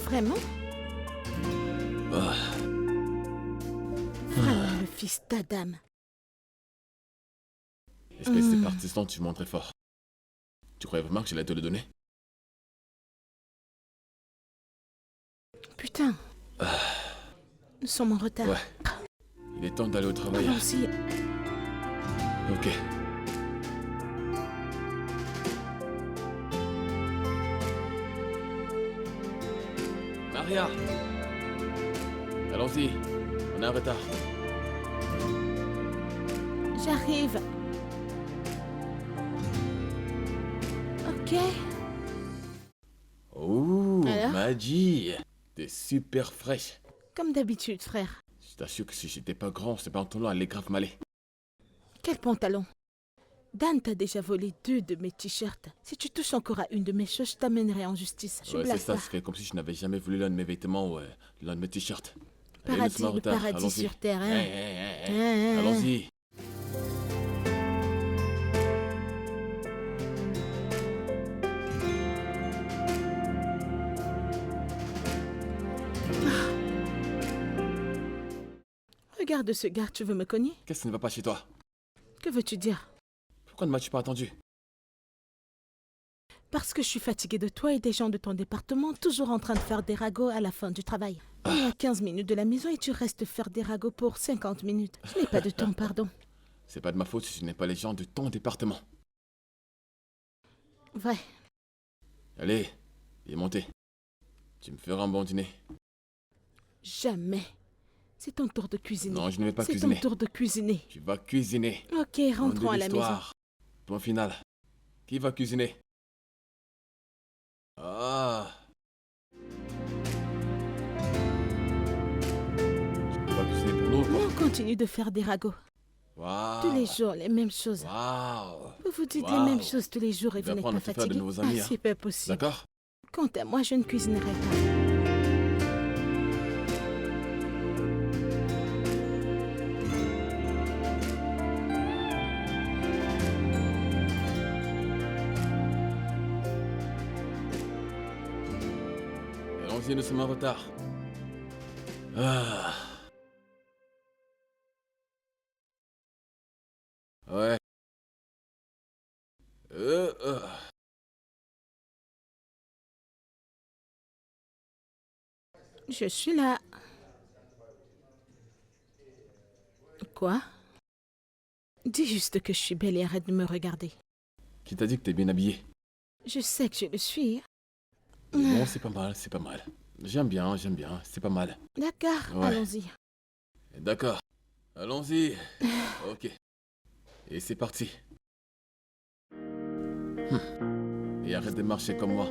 Vraiment? Ah, Vraiment le fils d'Adam. espèce de partisan, tu mens très fort. Tu croyais vraiment que j'allais te le donner? Putain. Nous sommes en retard. Ouais. Il est temps d'aller au travail. Allons-y. Ok. Maria! Allons-y. On est en retard. J'arrive. Ok. Oh, Alors? Madji! T'es super fraîche. Comme d'habitude, frère. Je t'assure que si j'étais pas grand, ce pantalon allait grave m'aller. Quel pantalon? Dan t'a déjà volé 2 de mes t-shirts. Si tu touches encore à une de mes choses, je t'amènerai en justice. Je Ouais, c'est blague ça, pas. ça fait comme si je n'avais jamais voulu l'un de mes vêtements ou l'un de mes t-shirts. Allez, nous Paradis, sommes en le retard. paradis Allons-y. sur terre, hein. Hey. Hein. Allons-y. Regarde ce gars, tu veux me cogner? Qu'est-ce qui ne va pas chez toi? Que veux-tu dire? Pourquoi ne m'as-tu pas attendu? Parce que je suis fatiguée de toi et des gens de ton département, toujours en train de faire des ragots à la fin du travail. On est à 15 minutes de la maison et tu restes faire des ragots pour 50 minutes. Je n'ai pas de temps, pardon. C'est pas de ma faute si ce n'est pas les gens de ton département. Ouais, Allez, viens monter. Tu me feras un bon dîner. jamais. C'est ton tour de cuisiner. Non, je ne vais pas C'est cuisiner. ton tour de cuisiner. Tu vas cuisiner. Ok, Fin de rentrons à la maison. l'histoire. Point final. Qui va cuisiner? Ah. Tu vas cuisiner pour nous ou quoi? On continue de faire des ragots. Waouh. Tous les jours, les mêmes choses. Waouh. Vous vous dites Wow. les mêmes choses tous les jours et Je vais vous n'êtes apprendre pas à te faire de fatigué. nouveaux amis, hein. C'est pas possible. D'accord? Quant à moi, je ne cuisinerai pas. Allons-y, nous sommes en retard. Ah. Ouais. Euh. Je suis là. Quoi? Dis juste que je suis belle et arrête de me regarder. Qui t'a dit que t'es bien habillé? Je sais que je le suis. Bon, c'est pas mal, c'est pas mal. J'aime bien, c'est pas mal. D'accord, Ouais. allons-y. D'accord. Allons-y. Ok. Et c'est parti. Et arrête de marcher comme moi.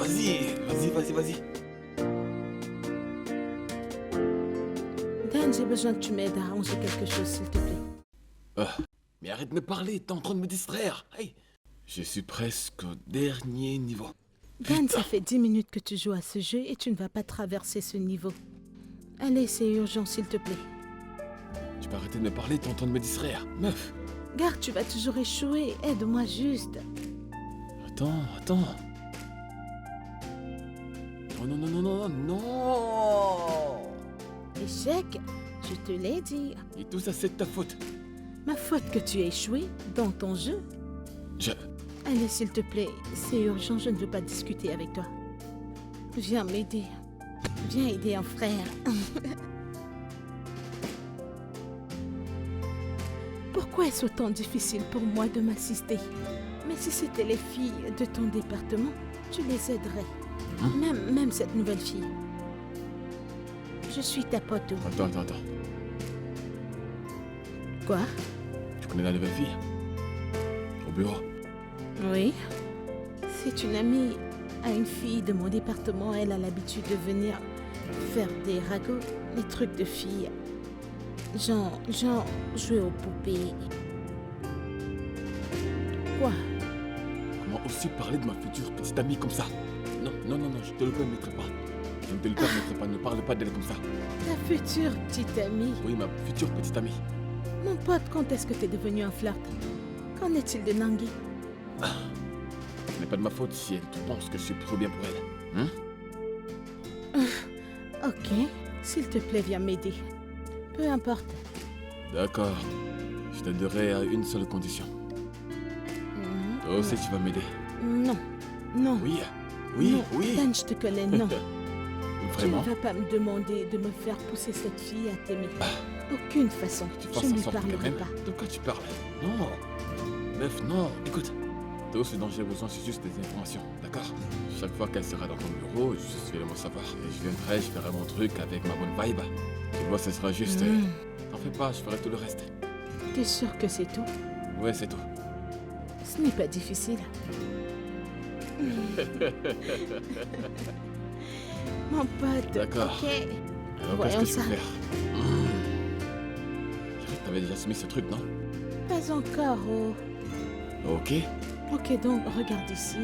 Vas-y. Dan, j'ai besoin que tu m'aides à ranger quelque chose, s'il te plaît. Mais arrête de me parler, t'es en train de me distraire. Hey. Je suis presque au dernier niveau. Dan, ça fait 10 minutes que tu joues à ce jeu et tu ne vas pas traverser ce niveau. Allez, c'est urgent, s'il te plaît. Tu peux arrêter de me parler, t'es en train de me distraire. Meuf. Gare, tu vas toujours échouer. Aide-moi juste. Attends. Non. Échec, je te l'ai dit. Et tout ça, c'est de ta faute. Ma faute que tu aies échoué dans ton jeu. Allez, s'il te plaît, c'est urgent, je ne veux pas discuter avec toi. Viens m'aider. Viens aider un frère. Pourquoi est-ce autant difficile pour moi de m'assister? Mais si c'était les filles de ton département, tu les aiderais. Même cette nouvelle fille. Je suis ta pote. Attends. Quoi? Tu connais la nouvelle fille? Au bureau? Oui. C'est une amie à une fille de mon département. Elle a l'habitude de venir faire des ragots, des trucs de filles. Genre jouer aux poupées. Quoi? Comment aussi parler de ma future petite amie comme ça? Non, je te le permettrai pas. Je ne te le permettrai pas, ne parle pas d'elle comme ça. Ta future petite amie? Oui, ma future petite amie. Mon pote, quand est-ce que t'es devenu un flirt? Qu'en est-il de Nangui? Ce n'est pas de ma faute si elle pense que je suis trop bien pour elle. Ok, s'il te plaît, viens m'aider. Peu importe. D'accord. Je t'aiderai à une seule condition. Toi aussi, tu vas m'aider. Non. Oui. Dan, je te connais, non. Vraiment? Tu ne vas pas me demander de me faire pousser cette fille à t'aimer. Aucune façon. Je ne lui parlerai pas. De quoi tu parles? Non. Meuf, non. Écoute. Tout ce dont j'ai besoin, c'est juste des informations, d'accord? Chaque fois qu'elle sera dans ton bureau, je vais le savoir. Et je viendrai, je ferai mon truc avec ma bonne vibe. Tu vois, ce sera juste... T'en fais pas, je ferai tout le reste. T'es sûr que c'est tout? Ouais, c'est tout. Ce n'est pas difficile. Mon pote. D'accord. Ok. Alors, qu'est-ce que tu veux faire? T'avais déjà soumis ce truc, non? Pas encore, oh. Ok. Ok, donc, regarde ici.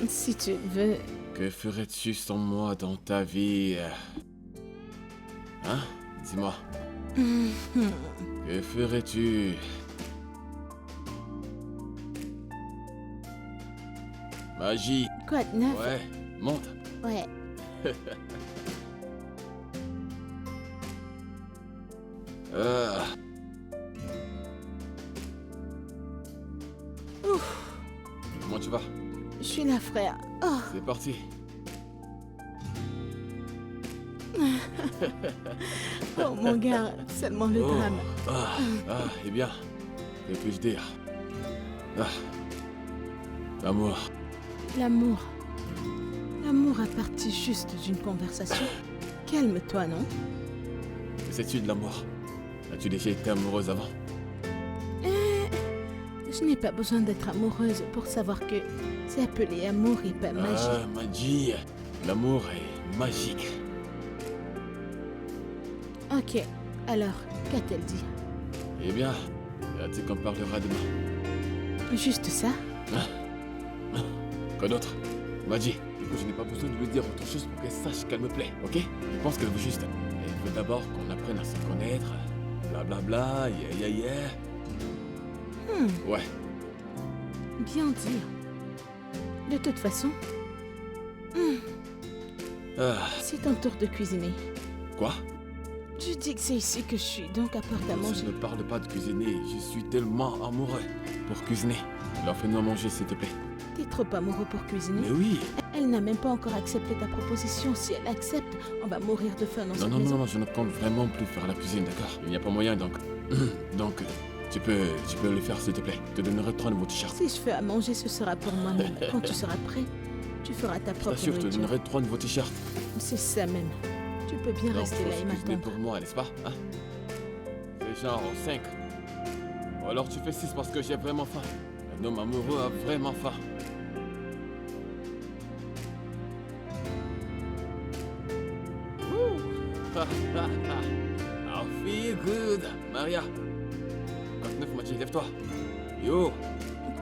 Si tu veux... Que ferais-tu sans moi dans ta vie? Hein? Dis-moi. Que ferais-tu? Magie. Quoi de neuf? Ouais, monte. Ouais. Ouf. Comment tu vas? Je suis là, frère. Oh. C'est parti. Oh mon gars, seulement le drame. Eh bien, que puis-je dire? L'amour. L'amour. L'amour a parti juste d'une conversation. Calme-toi, non? Que sais-tu de l'amour? As-tu déjà été amoureuse avant? Je n'ai pas besoin d'être amoureuse pour savoir que c'est appelé amour et pas magie. Magie. L'amour est magique. Ok, alors, qu'a-t-elle dit? Eh bien, tu qu'on parlera demain. Juste ça? Quoi d'autre? Magie. Je n'ai pas besoin de lui dire autre chose pour qu'elle sache qu'elle me plaît, ok? Je pense qu'elle veut juste... Elle veut d'abord qu'on apprenne à se connaître. Blablabla, yeah. Ouais. Bien dire. De toute façon... C'est ton tour de cuisiner. Quoi? Je dis que c'est ici que je suis, donc apporte à manger. Je ne parle pas de cuisiner, je suis tellement amoureux pour cuisiner. Alors fais-nous à manger, s'il te plaît. T'es trop amoureux pour cuisiner? Mais oui. Elle n'a même pas encore accepté ta proposition. Si elle accepte, on va mourir de faim dans cette maison. Non, je ne compte vraiment plus faire la cuisine, d'accord? Il n'y a pas moyen, donc... Donc, tu peux le faire, s'il te plaît. Je te donnerai 3 nouveaux t-shirts. Si je fais à manger, ce sera pour moi-même. Quand tu seras prêt, tu feras ta propre T'assure, je te nourriture. donnerai 3 nouveaux t-shirts. C'est ça même. Tu peux bien Donc, rester là et faut cuisiner m'attendre. pour moi, n'est-ce pas? Hein? C'est genre 5. Ou alors tu fais 6 parce que j'ai vraiment faim. Un homme amoureux a vraiment faim. Ouh. I feel good. Maria. Quoi de neuf, Mathieu, lève-toi. Yo.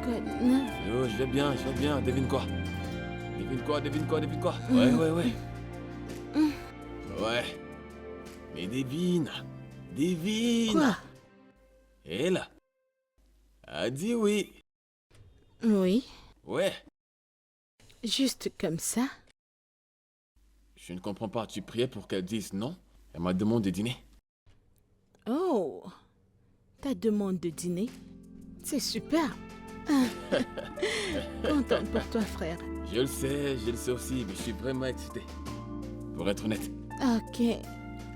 Quoi de neuf? Yo, je vais bien. Devine quoi? Devine quoi? Ouais. Ouais. Mais devine. Quoi? Elle a dit oui. Oui, Ouais. juste comme ça. Je ne comprends pas. Tu priais pour qu'elle dise non? Elle m'a demandé de dîner. Oh, ta demande de dîner, c'est super. Contente pour toi, frère. Je le sais aussi, mais je suis vraiment excité. Pour être honnête. Ok.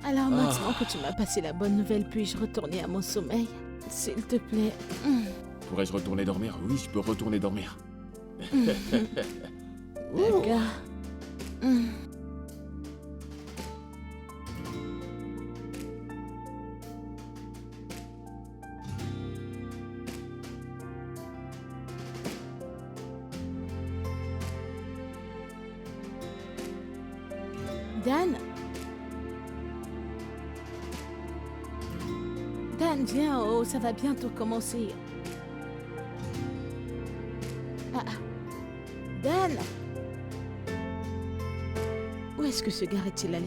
Alors maintenant que tu m'as passé la bonne nouvelle, puis-je retourner à mon sommeil? S'il te plaît. Pourrais-je retourner dormir? Oui, je peux retourner dormir. D'accord. Dan? Dan, viens, oh, ça va bientôt commencer. Dan? Où est-ce que ce gars est-il allé?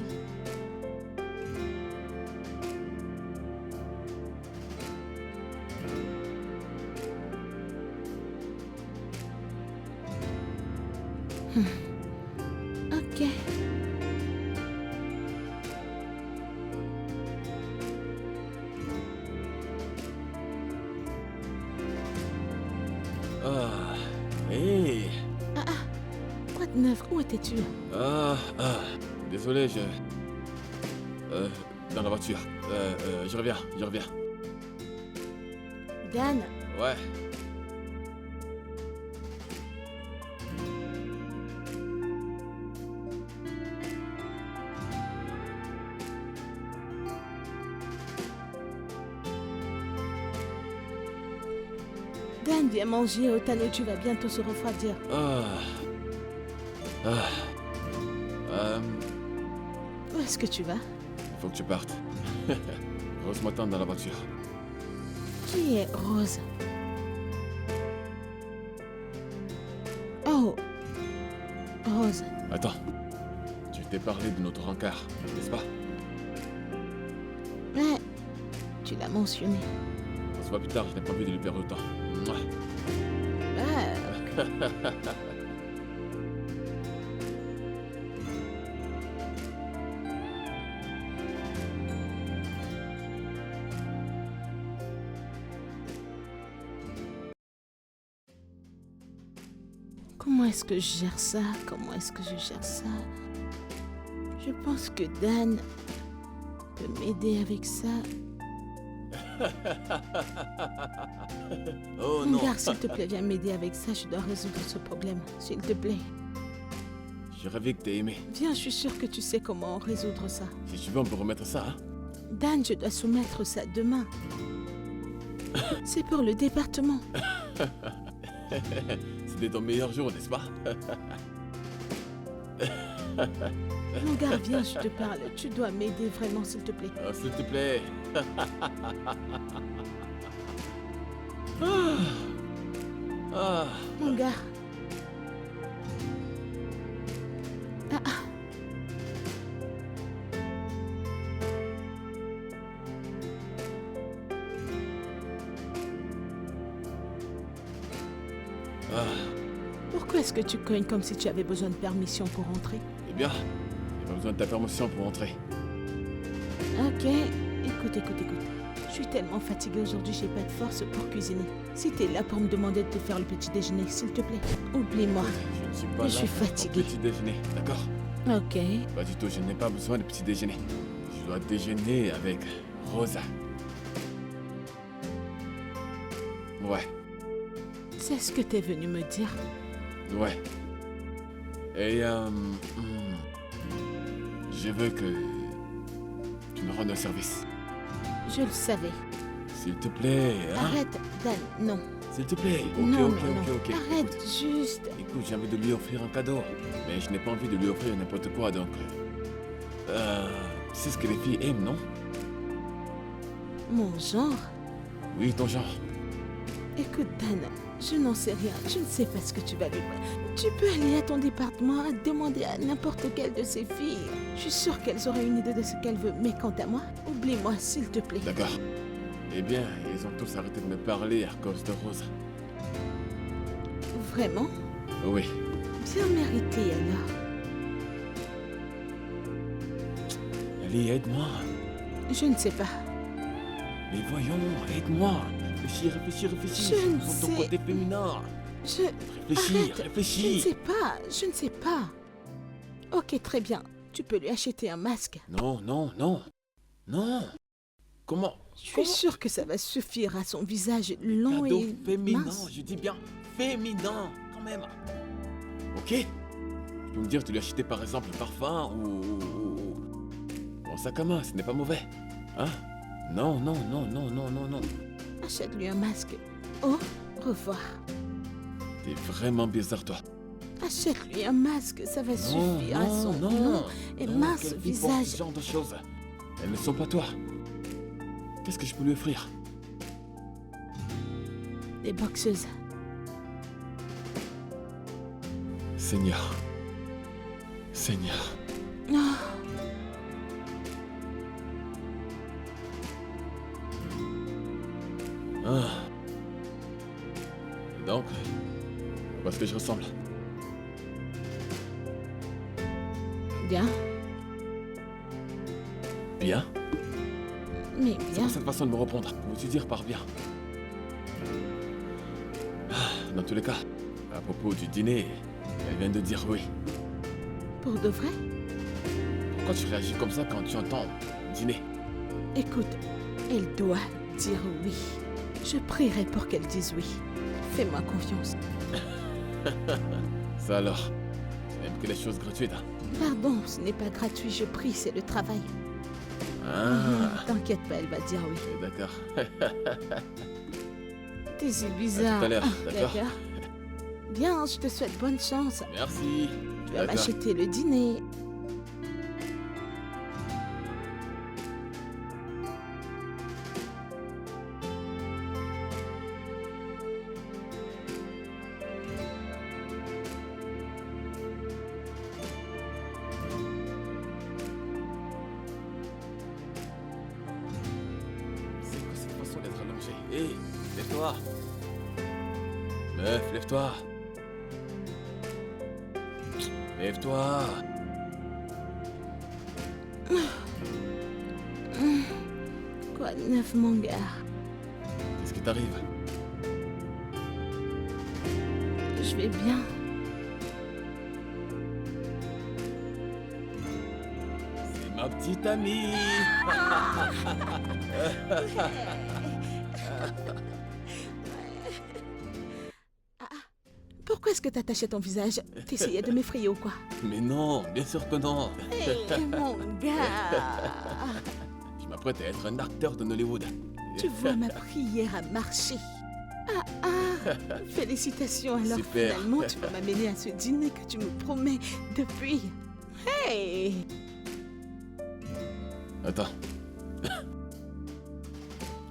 Ok. Hey. Quoi de neuf? Où étais-tu? Désolé, dans la voiture. Je reviens. Dan? Ouais. Dan, viens manger, au tanneau, tu vas bientôt se refroidir. Où est-ce que tu vas? Faut que tu partes. Rose m'attend dans la voiture. Qui est Rose? Oh, Rose. Attends. Tu t'es parlé de notre rencard, n'est-ce pas? Ouais, tu l'as mentionné. On se voit plus tard, je n'ai pas envie de lui perdre le temps. Mouah. Ah, comment est-ce que je gère ça? Je pense que Dan peut m'aider avec ça. Oh Mon non. gars, s'il te plaît, viens m'aider avec ça. Je dois résoudre ce problème. S'il te plaît. J'ai rêvé que t'aies aimé. Viens, je suis sûre que tu sais comment résoudre ça. Si tu veux, on peut remettre ça, hein? Dan, je dois soumettre ça demain. C'est pour le département. C'était ton meilleur jour, n'est-ce pas? Mon gars, viens, je te parle. Tu dois m'aider vraiment, s'il te plaît. Oh, s'il te plaît. Mon gars. Pourquoi est-ce que tu cognes comme si tu avais besoin de permission pour entrer? Eh bien, j'ai pas besoin de ta permission pour entrer. Ok, écoute. Je suis tellement fatiguée aujourd'hui, j'ai pas de force pour cuisiner. Si t'es là pour me demander de te faire le petit déjeuner, s'il te plaît, oublie-moi. Je ne suis pas Je suis là pour ton fatiguée. petit déjeuner, d'accord? Ok. Pas du tout, je n'ai pas besoin de petit déjeuner. Je dois déjeuner avec Rosa. Ouais, C'est ce que t'es venu me dire. ouais. Et je veux que tu me rendes un service. Je le savais. S'il te plaît, hein? Arrête, Dan, non. S'il te plaît. Ok, Non, ok, non, ok, non. ok. Arrête, juste. Écoute, j'ai envie de lui offrir un cadeau. Mais je n'ai pas envie de lui offrir n'importe quoi, donc... c'est ce que les filles aiment, non? Mon genre? Oui, ton genre. Écoute, Dan, je n'en sais rien. Je ne sais pas ce que tu vas lui dire. Tu peux aller à ton département et demander à n'importe quelle de ces filles. Je suis sûre qu'elles auraient une idée de ce qu'elles veulent. Mais quant à moi, oublie-moi, s'il te plaît. D'accord. Eh bien, ils ont tous arrêté de me parler à cause de Rose. Vraiment? Oui. Bien mérité, alors. Allez, aide-moi. Je ne sais pas. Mais voyons, aide-moi. Réfléchis, réfléchis, réfléchis. Je ne Dans ton sais- côté féminin. Je... Réfléchis, Arrête. Je ne réfléchis. sais pas. Je ne sais pas. Ok, très bien. Tu peux lui acheter un masque. Non, non, non. Non. Comment? Je suis sûre que ça va suffire à son visage long Cadeau et féminin, mince. je dis bien féminin, quand même. Ok? Tu peux me dire, tu lui as acheté par exemple un parfum ou un sac à main, ce n'est pas mauvais. Hein? Non, non, non, non, non, non, non. Achète-lui un masque. Au revoir. T'es vraiment bizarre, toi. Achète-lui un masque, ça va Non, suffire à son non, long et non, mince quelle fille porte visage. ce genre de choses. Elles ne sont pas toi. Qu'est-ce que je peux lui offrir? Des boxeuses. Seigneur. Seigneur. Oh, Ah. Donc, à quoi est-ce que je ressemble? bien. Bien? Mais C'est bien. pas cette façon de me répondre. Veux-tu dire par bien? Ah, dans tous les cas, à propos du dîner, elle vient de dire oui. Pour de vrai? Pourquoi tu réagis comme ça quand tu entends dîner? Écoute, elle doit dire oui. Je prierai pour qu'elle dise oui. Fais-moi confiance. Ça alors, tu n'aimes que les choses gratuites, hein? Pardon, ce n'est pas gratuit, je prie, c'est le travail. Ah, T'inquiète pas, elle va dire oui. ok, d'accord. T'es si bizarre. À tout à l'heure, Ah, d'accord? Bien, je te souhaite bonne chance. Merci. Tu vas D'accord. m'acheter le dîner. C'est quoi cette façon d'être allongé? Hé, lève-toi. Meuf, lève-toi. Lève-toi. Quoi de neuf, mon gars? Qu'est-ce qui t'arrive? Je vais bien. C'est ma petite amie. Pourquoi est-ce que t'as taché ton visage? T'essayais de m'effrayer ou quoi? Mais non, bien sûr que non. Hé, mon gars! Je m'apprête à être un acteur de Hollywood. Tu vois, ma prière a marché. Félicitations, alors Super. finalement tu vas m'amener à ce dîner que tu me promets depuis. Hey! Attends.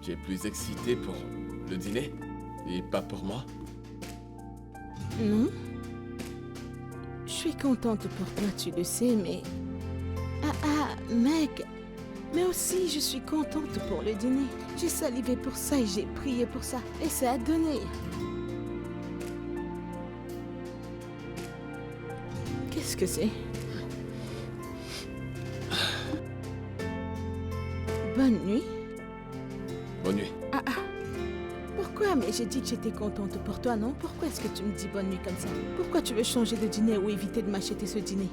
Tu es plus excité pour le dîner et pas pour moi? Non? Je suis contente pour toi, tu le sais, mais... mec! Mais aussi, je suis contente pour le dîner. J'ai salivé pour ça et j'ai prié pour ça. Et ça a donné. Qu'est-ce que c'est? Bonne nuit. Bonne nuit. Pourquoi? Mais j'ai dit que j'étais contente pour toi, non? Pourquoi est-ce que tu me dis bonne nuit comme ça? Pourquoi tu veux changer de dîner ou éviter de m'acheter ce dîner?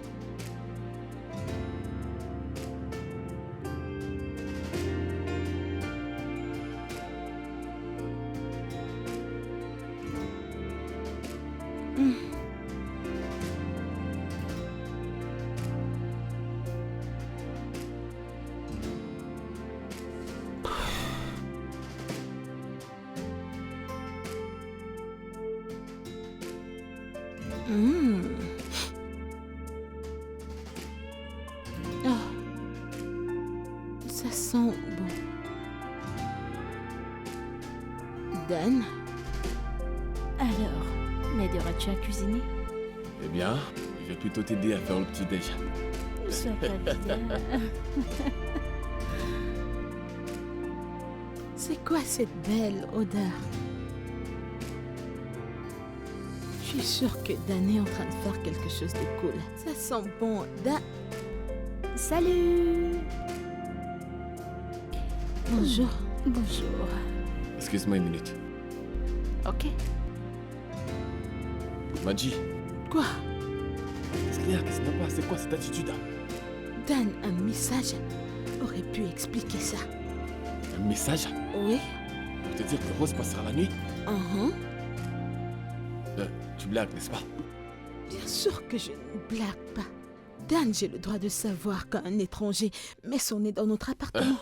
Hmm. Oh, ça sent bon. Dan, Alors, m'aideras-tu à cuisiner? Eh bien, je vais plutôt t'aider à faire le petit-déj. Sois pas bizarre. c'est quoi cette belle odeur? Je suis sûre que Dan est en train de faire quelque chose de cool. Ça sent bon. Salut! Bonjour. Bonjour. Excuse-moi une minute. Ok. Madji, Quoi? qu'est-ce qu'il y a? Qu'est-ce qui va pas? C'est quoi cette attitude? Dan, un message aurait pu expliquer ça. Un message Oui? pour te dire que Rose passera la nuit? Uh-huh. Tu blagues, n'est-ce pas? Bien sûr que je ne blague pas. Dan, j'ai le droit de savoir quand un étranger met son nez dans notre appartement.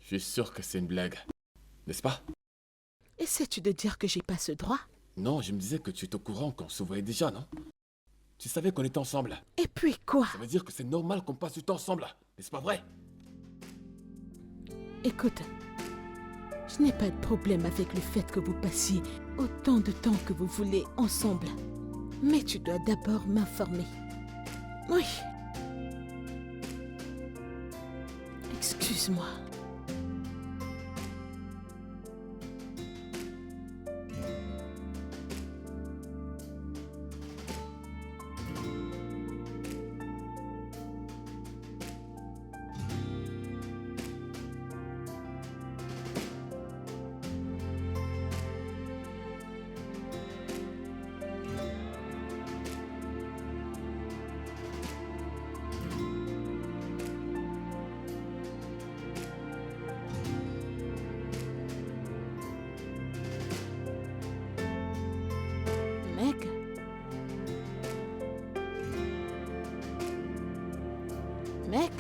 Je suis sûr que c'est une blague. N'est-ce pas? Essaies-tu de dire que j'ai pas ce droit? Non, je me disais que tu étais au courant qu'on se voyait déjà, non? Tu savais qu'on était ensemble. Et puis quoi? Ça veut dire que c'est normal qu'on passe du temps ensemble. N'est-ce pas vrai? Écoute, je n'ai pas de problème avec le fait que vous passiez autant de temps que vous voulez ensemble. Mais tu dois d'abord m'informer. Oui. Excuse-moi. Meg? Meg?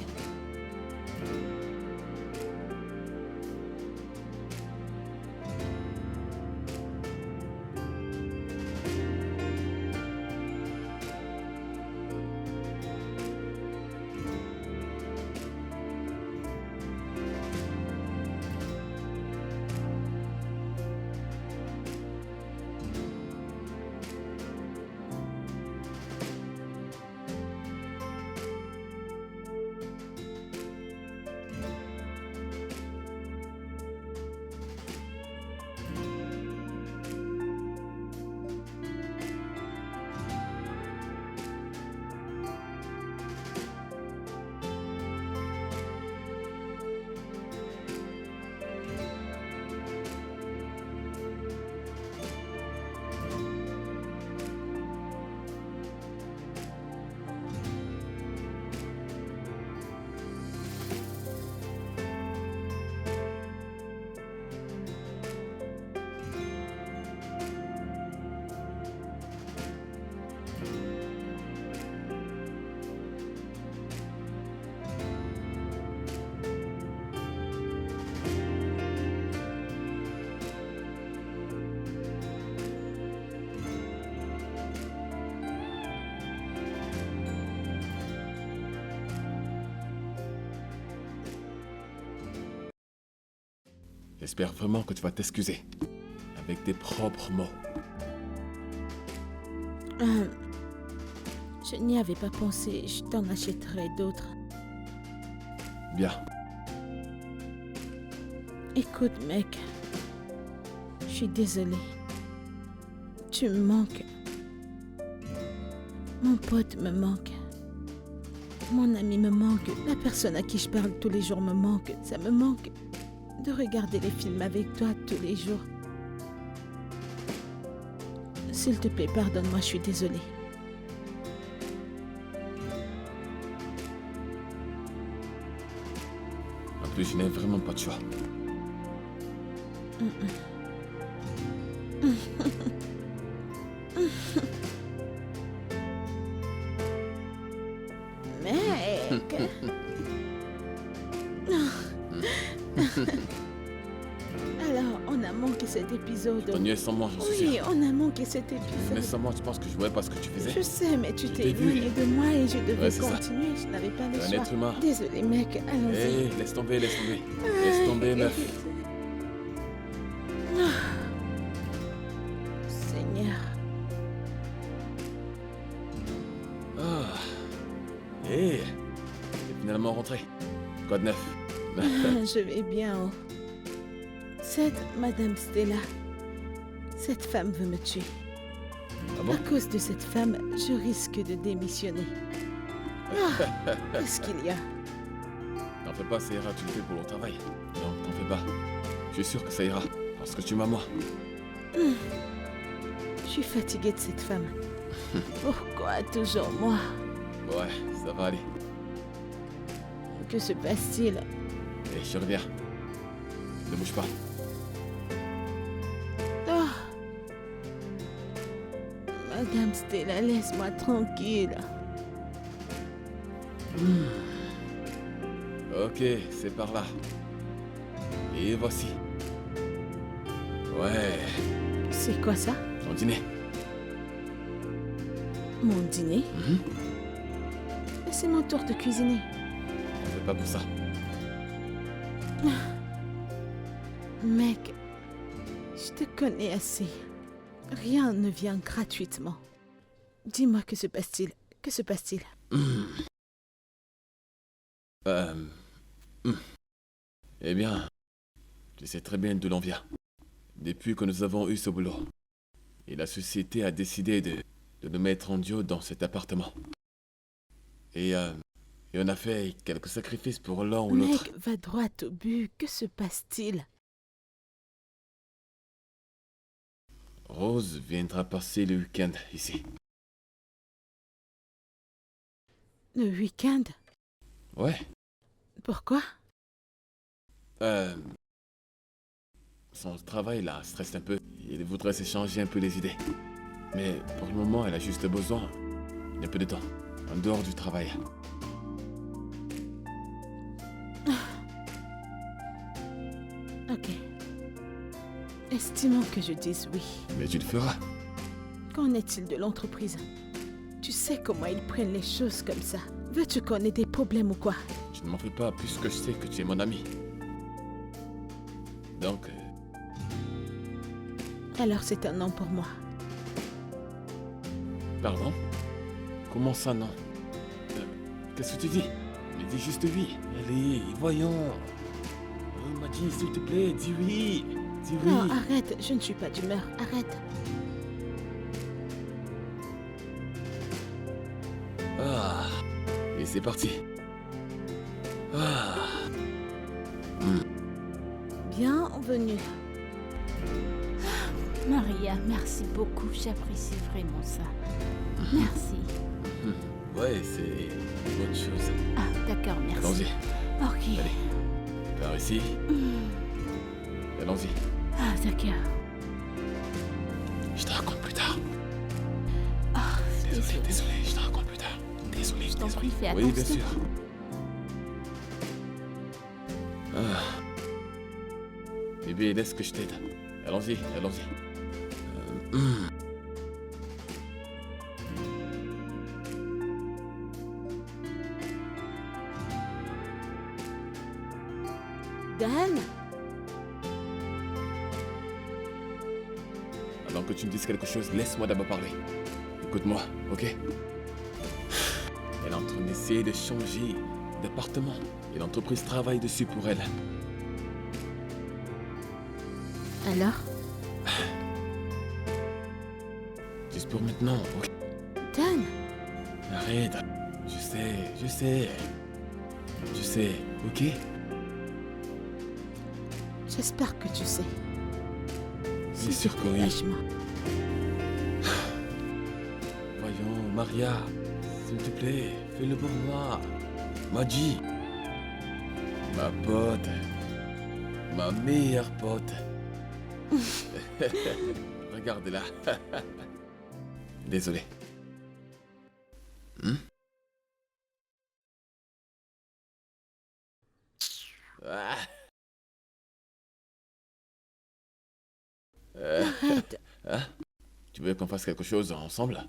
J'espère vraiment que tu vas t'excuser. Avec tes propres mots. Je n'y avais pas pensé. Je t'en achèterai d'autres. Bien. Écoute, mec. Je suis désolée. Tu me manques. Mon pote me manque. Mon ami me manque. La personne à qui je parle tous les jours me manque. Ça me manque de regarder les films avec toi tous les jours. S'il te plaît, pardonne-moi, je suis désolée. En plus, je n'ai vraiment pas de choix. Mec. Alors, on a manqué cet épisode. T'ennuyais sans moi, j'en suis Oui, sûr. on a manqué cet Mais épisode. sans moi, tu penses que je voyais pas ce que tu faisais? Je sais, mais tu Je t'es t'ai vu. éloigné de moi et je devais Ouais, c'est ça. continuer. Je n'avais pas le T'es un choix. être humain. Désolé, mec. Allons-y. Hé, laisse tomber, laisse tomber. Laisse tomber, meuf. Seigneur. Ah. Hé, t'es finalement rentré. Quoi de neuf? Je vais bien. Oh. Cette Madame Stella, cette femme veut me tuer. Ah bon? À cause de cette femme, je risque de démissionner. Ah, qu'est-ce qu'il y a? T'en fais pas, ça ira, tu le fais pour le travail. Non, t'en fais pas. Je suis sûr que ça ira, parce que tu m'as moi. Je suis fatiguée de cette femme. Pourquoi toujours moi? Ouais, ça va aller. Que se passe-t-il? Et je reviens. Ne bouge pas. Oh. Madame Stella, laisse-moi tranquille. Ok, c'est par là. Et voici. Ouais, C'est quoi ça? ton dîner. Mon dîner? Mhm. C'est mon tour de cuisiner. On fait pas pour ça. Mec, je te connais assez. Rien ne vient gratuitement. Dis-moi, que se passe-t-il? Que se passe-t-il? Eh bien, tu sais très bien d'où l'on vient. Depuis que nous avons eu ce boulot. Et la société a décidé de nous mettre en duo dans cet appartement. Et on a fait quelques sacrifices pour l'un ou l'autre. Mec, va droit au but. Que se passe-t-il? Rose viendra passer le week-end ici. Le week-end? Ouais. Pourquoi? Son travail la stresse un peu. Il voudrait s'échanger un peu les idées. Mais pour le moment, elle a juste besoin d'un peu de temps, en dehors du travail. Ok. Estimons que je dise oui. Mais tu le feras. Qu'en est-il de l'entreprise? Tu sais comment ils prennent les choses comme ça. Veux-tu qu'on ait des problèmes ou quoi? Je ne m'en fais pas puisque je sais que tu es mon ami. Donc, Alors c'est un non pour moi. pardon? Comment ça, non? Qu'est-ce que tu dis? Mais dis juste oui. Allez, voyons. Oh, Madji, s'il te plaît, dis oui. Dis oui. Non, arrête, je ne suis pas d'humeur. Arrête. Ah. Et c'est parti. Ah. Bienvenue. Maria, merci beaucoup. J'apprécie vraiment ça. Merci. Ouais, c'est une bonne chose. Ah, d'accord, merci. Allons-y. Ok. Allez. Par ici. Allons-y. Ah, d'accord. Je te raconte plus tard. Ah, Désolé, je te raconte plus tard. Désolé, Je t'en prie, fais Oui, bien attention. sûr. Ah. Bébé, laisse que je t'aide. Allons-y, allons-y. Dan? Avant que tu me dises quelque chose, laisse-moi d'abord parler. Écoute-moi, ok? Elle est en train d'essayer de changer d'appartement. Et l'entreprise travaille dessus pour elle. Alors? Juste pour maintenant, ok? Dan? Arrête. Je sais. Je sais, ok? J'espère que tu sais. Bien sûr que oui. Lâche-moi. Voyons, Maria, s'il te plaît, fais-le pour moi. Madji, ma pote, ma meilleure pote. Regarde-la. Désolé. Ah. Arrête. Hein? Tu veux qu'on fasse quelque chose ensemble?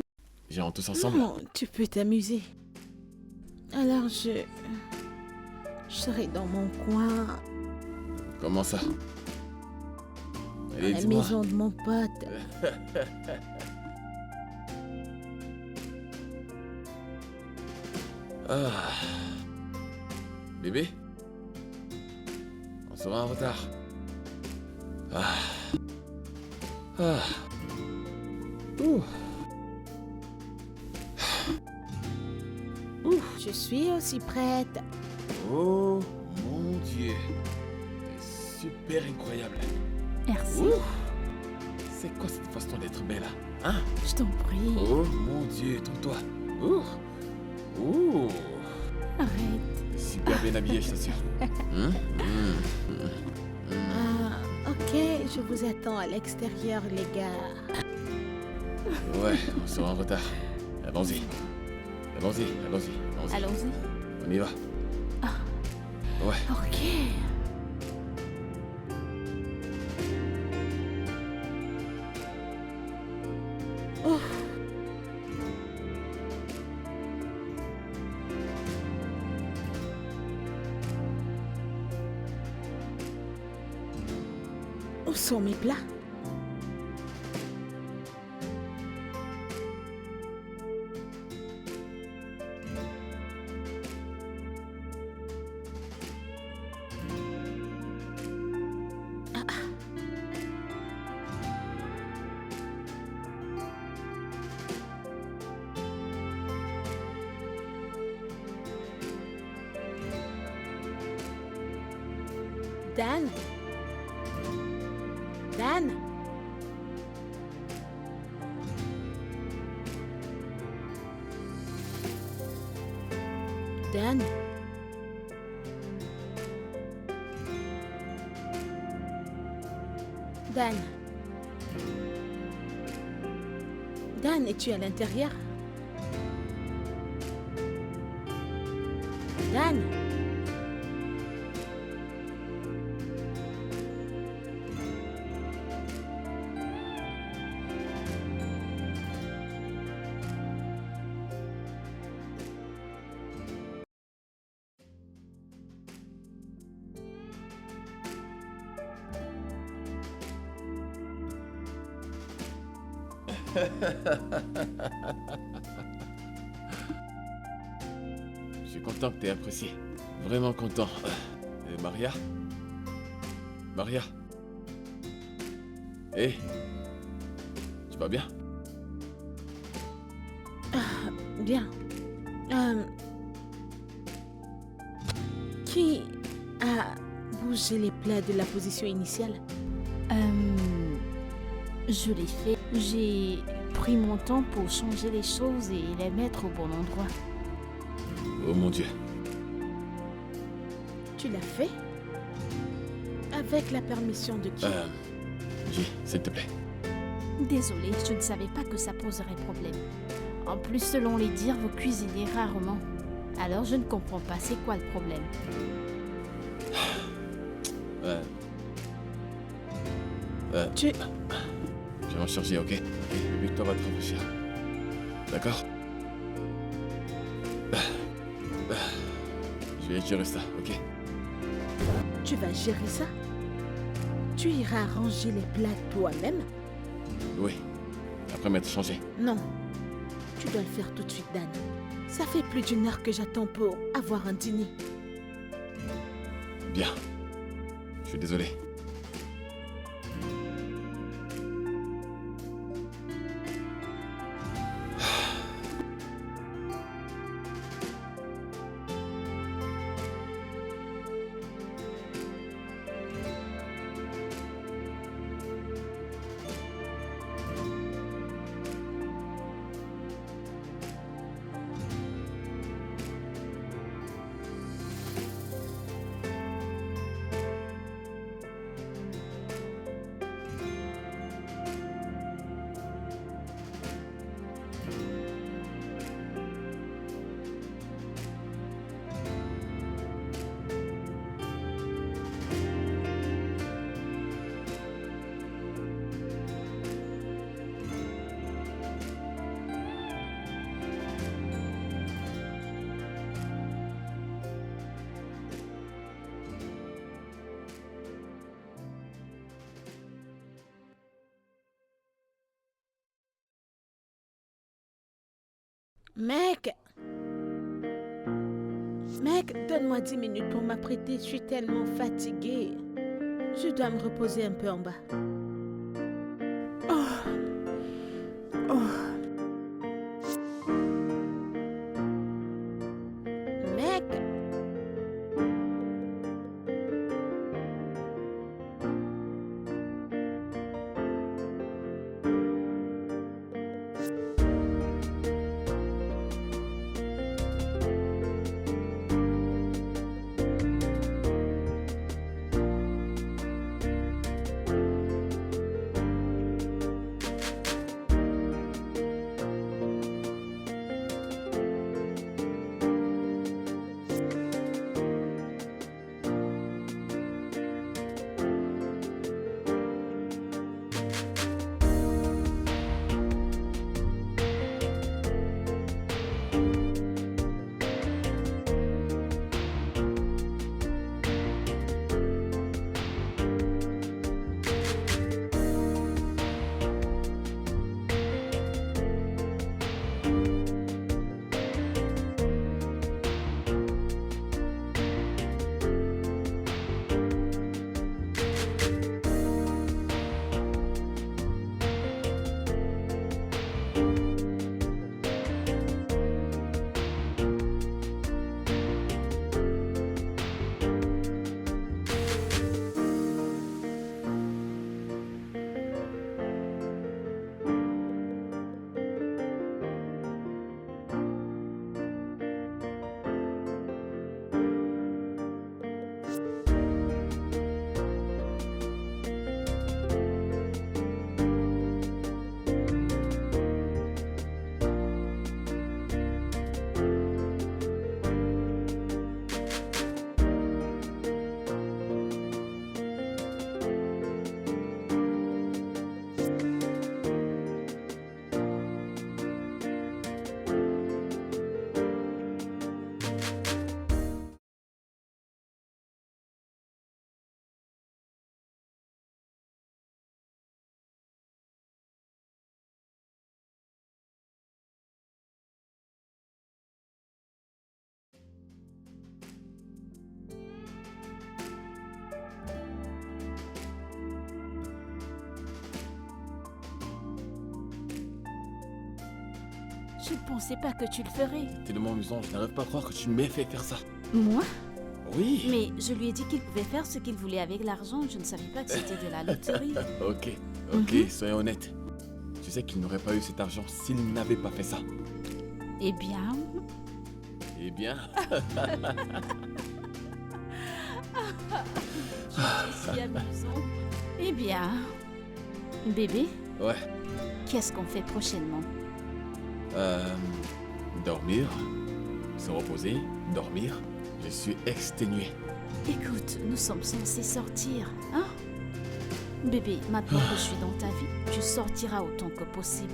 Genre tous ensemble? Non, tu peux t'amuser. Alors je serai dans mon coin, Comment ça? à Allez, la dis-moi. maison de mon pote. Ah. Bébé? On sera en retard. Ah. Ah. Ouh. Je suis aussi prête. Oh mon Dieu. C'est super incroyable. Merci. Ouh. C'est quoi cette façon d'être belle là? Hein? Je t'en prie. Oh mon Dieu, tourne-toi. Ouh. Ouh. Arrête. Super bien habillé, je t'assure. Ah, ok, je vous attends à l'extérieur, les gars. Ouais, on sera en retard. Allons-y. Allons-y, allons-y, allons-y. Allons-y. On y va. Ouais. Ok. Oh, où sont mes plats? Dan? Dan? Dan? Dan? Dan, es-tu à l'intérieur? Dan? Je suis content que tu aies apprécié. Vraiment content. Et Maria? Maria? Hé? Tu vas bien? Bien. Qui a bougé les plats de la position initiale? Je l'ai fait. J'ai pris mon temps pour changer les choses et les mettre au bon endroit. Oh mon Dieu. Tu l'as fait? Avec la permission de qui? J, s'il te plaît. Désolée, je ne savais pas que ça poserait problème. En plus, selon les dires, vous cuisinez rarement. Alors je ne comprends pas, c'est quoi le problème? Tu... Je vais m'en charger, ok? Et bébé, toi va te rafraîchir. D'accord? Je vais gérer ça, ok? Tu vas gérer ça? Tu iras ranger les plats toi-même? Oui. Après m'être changé. Non. Tu dois le faire tout de suite, Dan. Ça fait plus d'une heure que j'attends pour avoir un dîner. Bien. Je suis désolé. Mec! Mec, donne-moi 10 minutes pour m'apprêter, je suis tellement fatiguée. Je dois me reposer un peu en bas. Oh. Oh. Mec! Je ne pensais pas que tu le ferais. Tellement amusant, je n'arrive pas à croire que tu m'aies fait faire ça. Moi? Oui. Mais je lui ai dit qu'il pouvait faire ce qu'il voulait avec l'argent. Je ne savais pas que c'était de la loterie. Ok, soyons honnêtes. Tu sais qu'il n'aurait pas eu cet argent s'il n'avait pas fait ça. Eh bien... Eh bien... C'est si amusant. Eh bien... Bébé, Ouais. qu'est-ce qu'on fait prochainement? Dormir, se reposer, dormir. Je suis exténué. Écoute, nous sommes censés sortir, hein? Bébé, maintenant que je suis dans ta vie, tu sortiras autant que possible.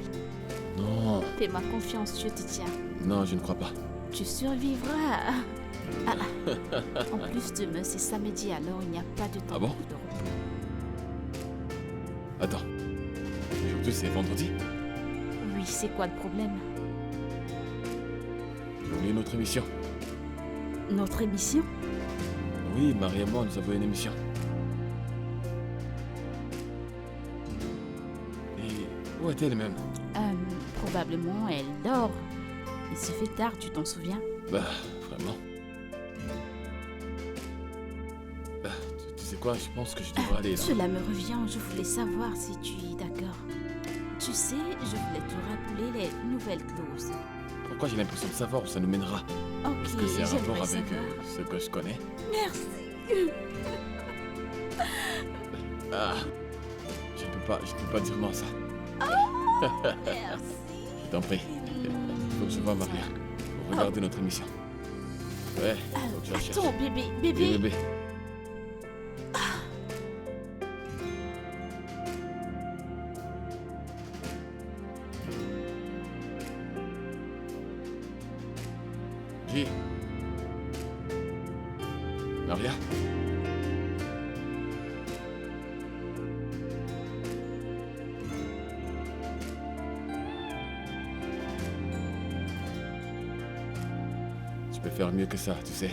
Non, Fais-moi confiance, je te tiens. non, je ne crois pas. Tu survivras. En plus, demain, c'est samedi, alors il n'y a pas de temps Ah bon? de repos. Attends. Aujourd'hui, c'est vendredi. Oui, c'est quoi le problème? J'ai oublié notre émission. Notre émission? Oui, Marie et moi, nous avons une émission. Et où est-elle même? Probablement, elle dort. Il se fait tard, tu t'en souviens? Bah, vraiment. Bah, tu sais quoi, je pense que je devrais aller là. Cela me revient, je voulais savoir si tu es d'accord. Tu sais, je voulais te rappeler les nouvelles clauses. Pourquoi j'ai l'impression de savoir où ça nous mènera? Ok, Est-ce que c'est un rapport j'aimerais avec savoir. ce que je connais? Merci. Ah, je ne peux pas dire non à ça. Merci. Je t'en prie. Faut que je vois Maria. Pour regarder notre émission. Ouais, faut que je la cherche. Attends, bébé, Oui, bébé. bébé. J. Maria. peux faire mieux que ça, tu sais.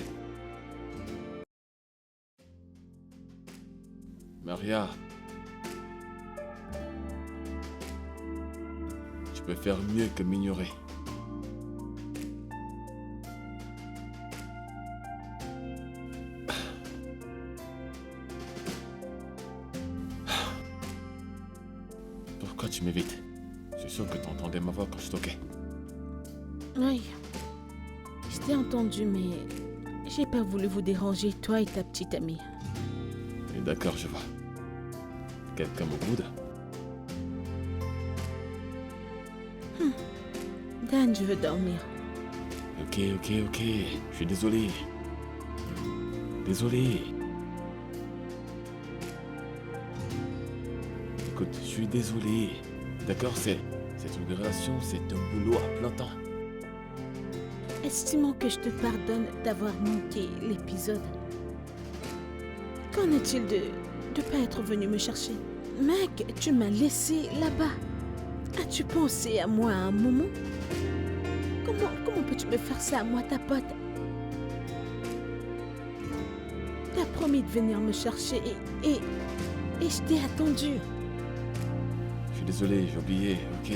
Maria. Tu peux faire mieux que m'ignorer. Pourquoi tu m'évites? Je suis sûr que tu entendais ma voix quand je toquais. Oui. Je t'ai entendu, mais j'ai pas voulu vous déranger, toi et ta petite amie. Et d'accord, je vois. Quelqu'un me boude? Dan, je veux dormir. Ok. Je suis désolé. Désolé. Écoute, je suis désolé. D'accord, c'est une relation, c'est un boulot à plein temps. Estimons que je te pardonne d'avoir manqué l'épisode. Qu'en est-il de pas être venu me chercher? Mec, tu m'as laissé là-bas. As-tu pensé à moi à un moment? Comment peux-tu me faire ça à moi, ta pote? T'as promis de venir me chercher et je t'ai attendu. Je suis désolé, j'ai oublié. Ok,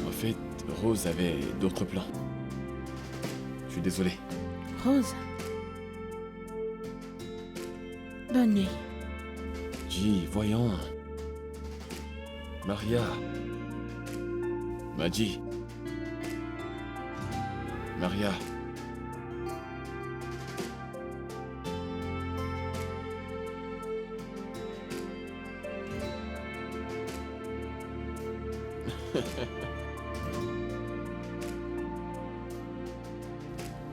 En fait, Rose avait d'autres plans. Je suis désolé. Rose. Bonne nuit. J, voyons. Maria. Maji. Maria.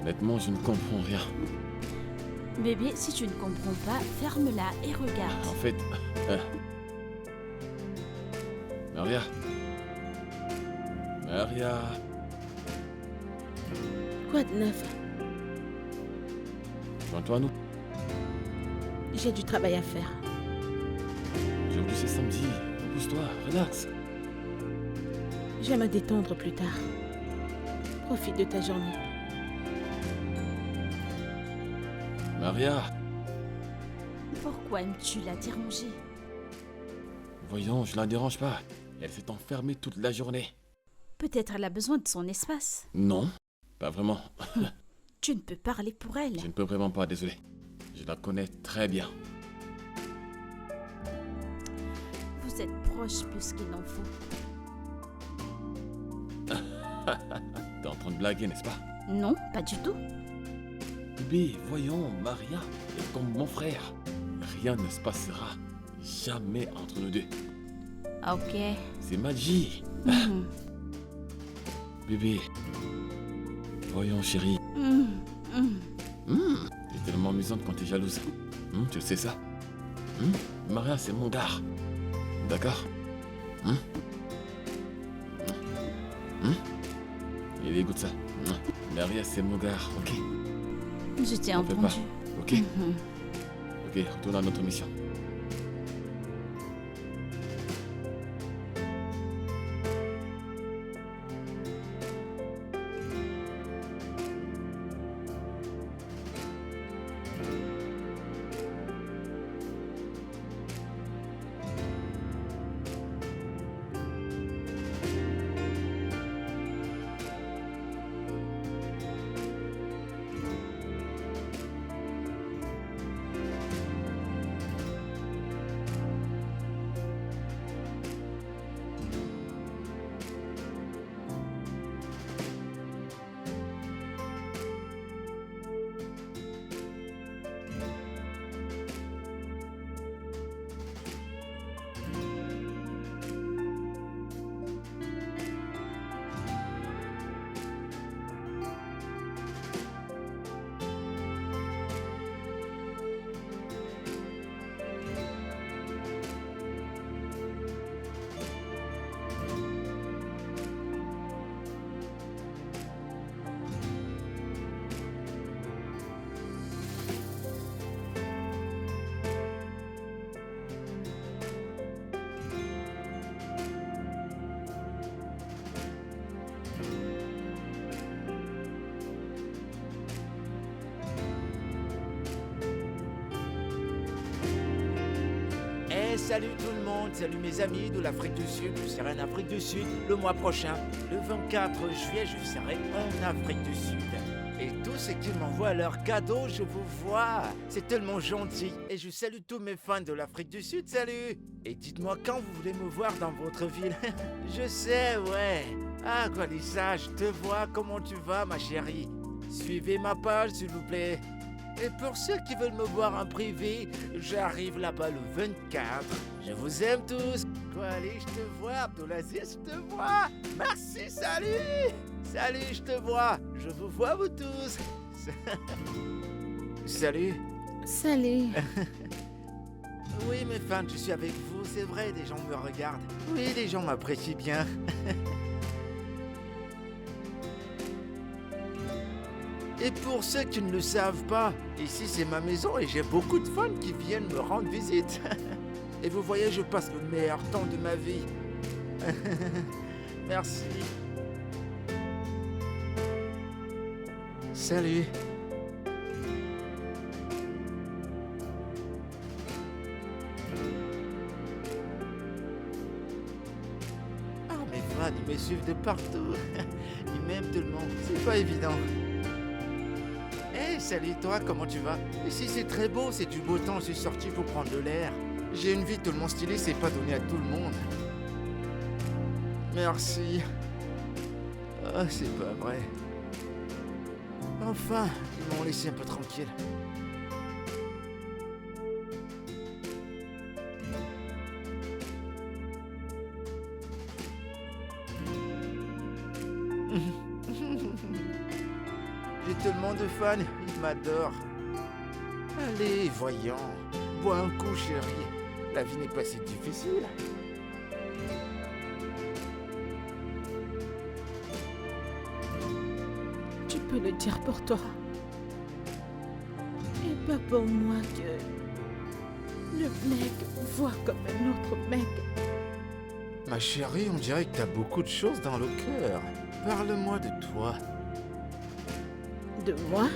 Honnêtement, je ne comprends rien. Bébé, si tu ne comprends pas, ferme-la et regarde. En fait... Maria. Maria. Quoi de neuf? Joins-toi à nous. J'ai du travail à faire. Aujourd'hui c'est samedi. Repose-toi, relax. Je vais me détendre plus tard. Profite de ta journée. Maria. Pourquoi aimes-tu la déranger? Voyons, je la dérange pas. Elle s'est enfermée toute la journée. Peut-être elle a besoin de son espace. Non, pas vraiment. Tu ne peux parler pour elle. Je ne peux vraiment pas, désolé. Je la connais très bien. Vous êtes proches plus qu'il n'en faut. T'es en train de blaguer, n'est-ce pas? Non, pas du tout. Bébé, voyons, Maria est comme mon frère. Rien ne se passera jamais entre nous deux. Ok. C'est magie. Mhm. Bébé. Voyons, chérie. Mhm. Mhm. T'es tellement amusante quand t'es jalouse. Tu le sais ça? Maria, c'est mon gars. D'accord? Et écoute ça. Maria, c'est mon gars, ok? Je t'ai T'en fais pas, entendu. ok? Mhm. Ok, retourne à notre mission. salut tout le monde, salut mes amis de l'Afrique du Sud. Je serai en Afrique du Sud le mois prochain. Le 24 juillet, je serai en Afrique du Sud. Et tous ceux qui m'envoient leurs cadeaux, je vous vois. C'est tellement gentil. Et je salue tous mes fans de l'Afrique du Sud, salut. Et dites-moi quand vous voulez me voir dans votre ville. Je sais, ouais. Ah, Kwalisa, je te vois. Comment tu vas, ma chérie? Suivez ma page, s'il vous plaît. Et pour ceux qui veulent me voir en privé, j'arrive là-bas le 24. Je vous aime tous. Kwali, je te vois. Abdulaziz, je te vois. Merci, salut. Salut, je te vois. Je vous vois, vous tous. Salut. Salut. Oui, mes fans, je suis avec vous. C'est vrai, des gens me regardent. Oui, les gens m'apprécient bien. Et pour ceux qui ne le savent pas, ici c'est ma maison et j'ai beaucoup de fans qui viennent me rendre visite. Et vous voyez, je passe le meilleur temps de ma vie. Merci. Salut. Ah, mes fans, ils me suivent de partout. Ils m'aiment tellement. C'est pas évident. Hey, salut toi, comment tu vas? Ici c'est très beau, c'est du beau temps, je suis sorti pour prendre de l'air. J'ai une vie tellement stylée, c'est pas donné à tout le monde. Merci. Ah, c'est pas vrai. Enfin, ils m'ont laissé un peu tranquille. J'ai tellement de fans, ils m'adorent. Allez, voyons, bois un coup, chérie. La vie n'est pas si difficile. Tu peux le dire pour toi. Et pas pour moi que le mec voit comme un autre mec. Ma chérie, on dirait que t'as beaucoup de choses dans le cœur. Parle-moi de toi. De moi?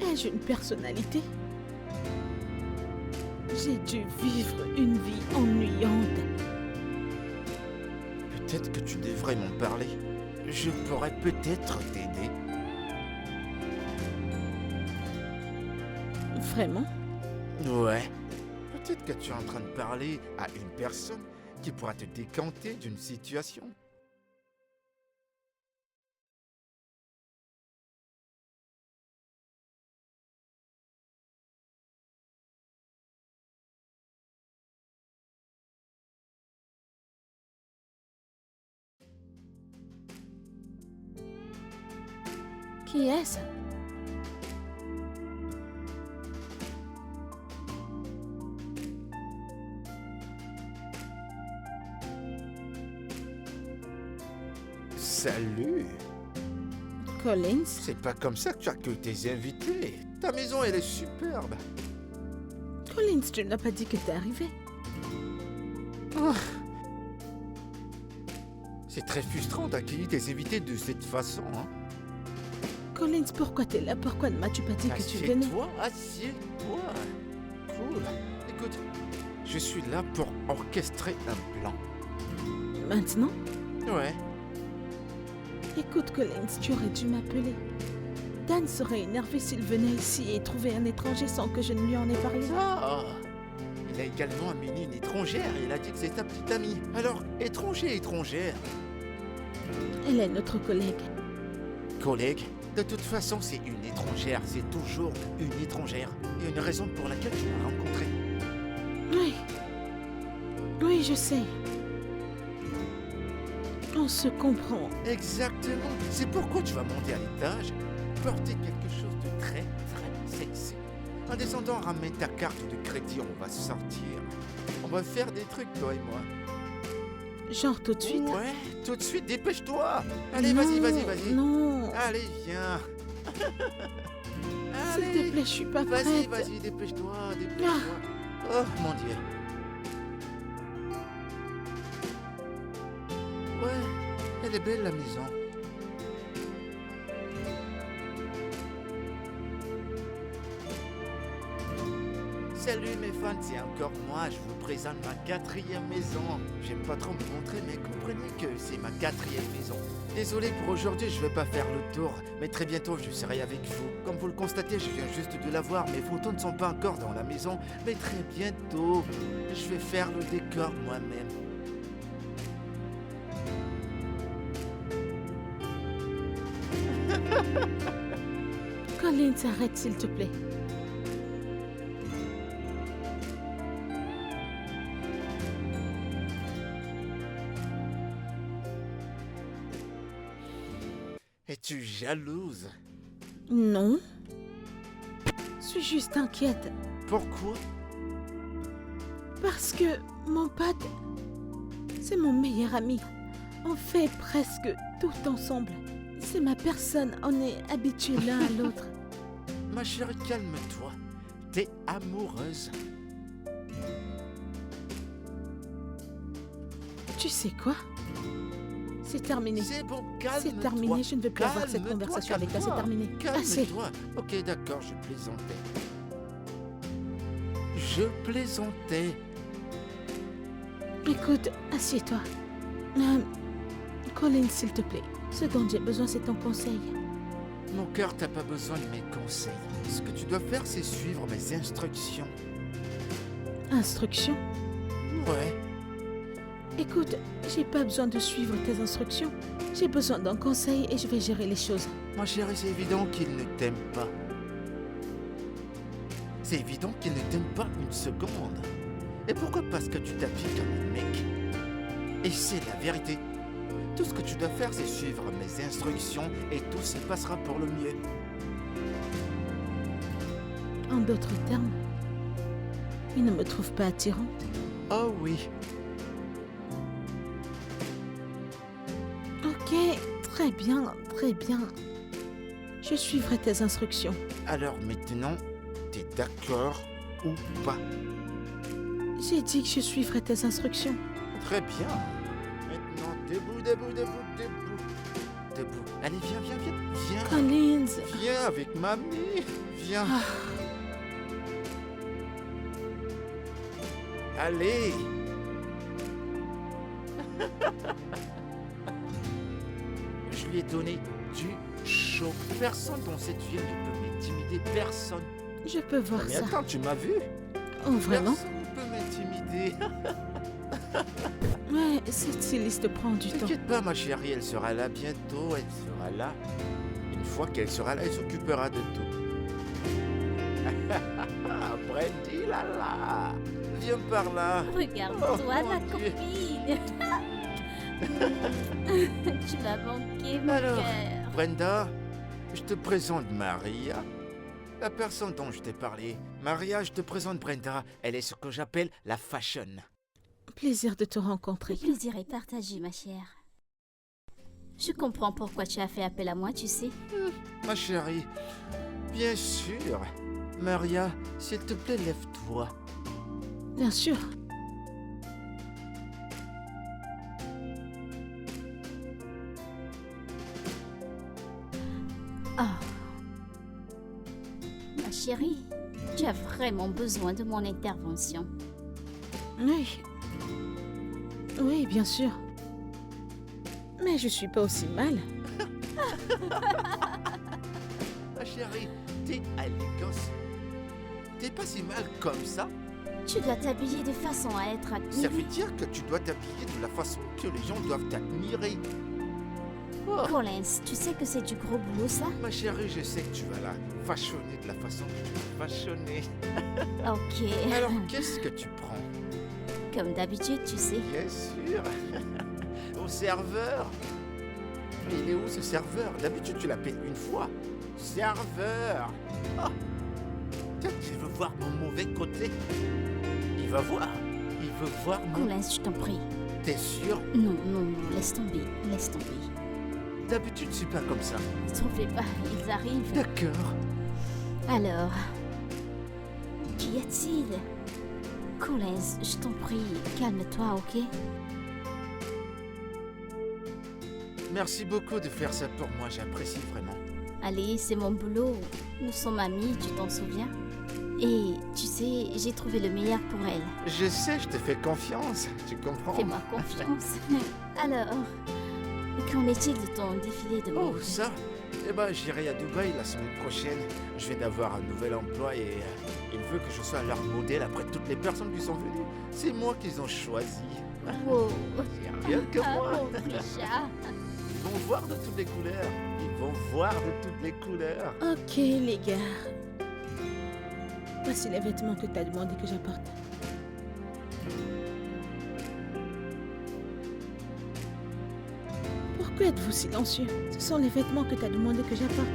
Ai-je une personnalité? J'ai dû vivre une vie ennuyante. Peut-être que tu devrais m'en parler. Je pourrais peut-être t'aider. Vraiment? Ouais. Peut-être que tu es en train de parler à une personne qui pourra te décanter d'une situation. Qui est-ce? Salut! Collins? C'est pas comme ça que tu accueilles tes invités. Ta maison, elle est superbe. Collins, tu n'as pas dit que t'es arrivé. Ah. C'est très frustrant d'accueillir tes invités de cette façon, hein? Collins, pourquoi t'es là? Pourquoi ne m'as-tu pas dit que tu venais? Assieds-toi. Cool. Écoute, je suis là pour orchestrer un plan. Maintenant? Ouais. Écoute, Collins, tu aurais dû m'appeler. Dan serait énervé s'il venait ici et trouvait un étranger sans que je ne lui en ai parlé. Ah! Il a également amené une étrangère et il a dit que c'est ta petite amie. Alors, étranger, étrangère. Elle est notre collègue. Collègue? De toute façon, c'est une étrangère. C'est toujours une étrangère. Il y a une raison pour laquelle tu l'as rencontrée. Oui. Oui, je sais. On se comprend. Exactement. C'est pourquoi tu vas monter à l'étage, porter quelque chose de très, très sexy. En descendant, ramène ta carte de crédit, on va sortir. On va faire des trucs, toi et moi. Genre tout de suite? Ouais, tout de suite, dépêche-toi. Allez, Non, vas-y. Non. Allez, viens. S'il te plaît, je suis pas prête. Vas-y, dépêche-toi. Oh, mon Dieu. Ouais, elle est belle, la maison. Salut, mes téléphone, c'est encore moi. Je vous présente ma 4e maison. J'aime pas trop me montrer, mais comprenez que c'est ma 4e maison. Désolé pour aujourd'hui, je vais pas faire le tour. Mais très bientôt, je serai avec vous. Comme vous le constatez, je viens juste de la voir. Mes photos ne sont pas encore dans la maison. Mais très bientôt, je vais faire le décor moi-même. Collins, arrête s'il te plaît. Es-tu jalouse? Non. Je suis juste inquiète. Pourquoi? Parce que mon pote, c'est mon meilleur ami. On fait presque tout ensemble. C'est ma personne, on est habitués l'un à l'autre. Ma chérie, calme-toi. T'es amoureuse. Tu sais quoi? C'est terminé. C'est bon, calme-toi. C'est terminé, je ne veux plus avoir cette Calme-toi, conversation avec toi, c'est calme-toi. terminé. Assez. Calme-toi. Ok, d'accord, je plaisantais. Je plaisantais. Écoute, assieds-toi. Colin, s'il te plaît. Ce dont j'ai besoin, c'est ton conseil. Mon cœur, t'as pas besoin de mes conseils. Ce que tu dois faire, c'est suivre mes instructions. Instructions? Ouais. Écoute, j'ai pas besoin de suivre tes instructions. J'ai besoin d'un conseil et je vais gérer les choses. Ma chérie, c'est évident qu'il ne t'aime pas. C'est évident qu'il ne t'aime pas une seconde. Et pourquoi? Parce que tu t'habilles comme un mec. Et c'est la vérité. Tout ce que tu dois faire, c'est suivre mes instructions et tout se passera pour le mieux. En d'autres termes, il ne me trouve pas attirant. Oh oui. Ok, très bien, très bien. Je suivrai tes instructions. Alors maintenant, t'es d'accord ou pas? J'ai dit que je suivrai tes instructions. Très bien. Maintenant, debout, debout, debout, debout. Debout. Allez, viens, viens, viens. Viens. Collins, Viens avec mamie. Viens. Ah. Allez. Je lui ai donné du chaud. Personne dans cette ville ne peut m'intimider. Personne. je peux voir Mais ça. attends, tu m'as vu? Oh, vraiment? Personne ne peut m'intimider. Ouais, cette styliste prend du temps. T'inquiète pas, ma chérie, elle sera là bientôt. Elle sera là. Une fois qu'elle sera là, elle s'occupera de tout. Brandy, là là. Viens par là. Regarde-toi, Oh, ma mon Dieu. copine. Tu m'as manqué, mon Alors, cœur. Brenda, je te présente Maria. La personne dont je t'ai parlé. Maria, je te présente Brenda. Elle est ce que j'appelle la fashion. Plaisir de te rencontrer. Le plaisir est partagé, ma chère. Je comprends pourquoi tu as fait appel à moi, tu sais. Ma chérie, bien sûr. Maria, s'il te plaît, lève-toi. Bien sûr. Oh. Ma chérie, tu as vraiment besoin de mon intervention. Oui. Oui, bien sûr. Mais je suis pas aussi mal. Ma chérie, t'es élégance. T'es pas si mal comme ça. Tu dois t'habiller de façon à être Ça admirée. veut dire que tu dois t'habiller de la façon que les gens doivent t'admirer. Oh, Collins, tu sais que c'est du gros boulot, ça? ma chérie, je sais que tu vas la façonner de la façon que tu vas façonner. Ok. Alors, qu'est-ce que tu prends? Comme d'habitude, tu sais. Bien sûr. Au serveur. Mais il est où ce serveur? D'habitude, tu l'appelles une fois. Serveur. Oh. Peut-être qu'il veut voir mon mauvais côté. Il va voir. Il veut voir mon... Collins, je t'en prie. T'es sûr? Non, non, non, laisse tomber, laisse tomber. D'habitude, c'est pas comme ça. T'en fais pas, ils arrivent. D'accord. Alors, qu'y a-t-il? Collins, je t'en prie, calme-toi, ok? Merci beaucoup de faire ça pour moi, j'apprécie vraiment. Allez, c'est mon boulot. Nous sommes amis, tu t'en souviens? Et tu sais, j'ai trouvé le meilleur pour elle. Je sais, je te fais confiance. Tu comprends? Fais-moi confiance. Alors, qu'en est-il de ton défilé de Oh, mode? ça? Eh ben, j'irai à Dubaï la semaine prochaine. Je viens d'avoir un nouvel emploi et il veut que je sois leur modèle après toutes les personnes qui sont venues. C'est moi qu'ils ont choisi. Wow. C'est rien que Ah, moi. mon petit chat. Ils vont voir de toutes les couleurs. Ils vont voir de toutes les couleurs. Ok, les gars. Voici les vêtements que t'as demandé que j'apporte. Pourquoi êtes-vous silencieux? Ce sont les vêtements que t'as demandé que j'apporte.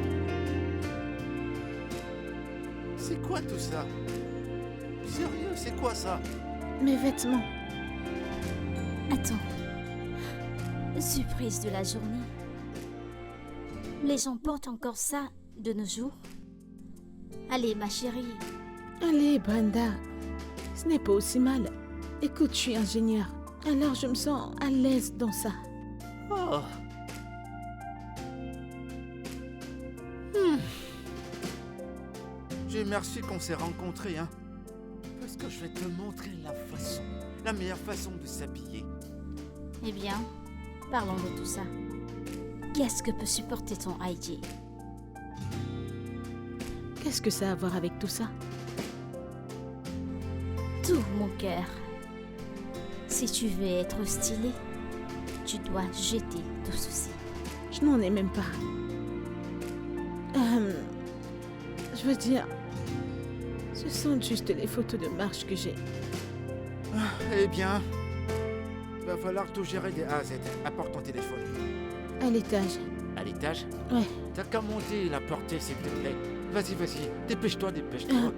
C'est quoi tout ça? Sérieux, c'est quoi ça? Mes vêtements. Attends. Surprise de la journée. Les gens portent encore ça de nos jours. Allez, ma chérie. Allez, Brenda. Ce n'est pas aussi mal. Écoute, je suis ingénieur. Alors je me sens à l'aise dans ça. Oh. Dieu merci qu'on s'est rencontrés, hein. Parce que je vais te montrer la meilleure façon de s'habiller. Eh bien, parlons de tout ça. Qu'est-ce que peut supporter ton IG? Qu'est-ce que ça a à voir avec tout ça? Tout mon cœur. Si tu veux être stylé, tu dois jeter tout ceci. Je n'en ai même pas. Je veux dire, ce sont juste les photos de marche que j'ai. Eh bien, il va falloir tout gérer des A à Z. Apporte ton téléphone. À l'étage. À l'étage? Ouais, T'as qu'à monter et la porter, s'il te plaît. Vas-y, vas-y. Dépêche-toi, dépêche-toi.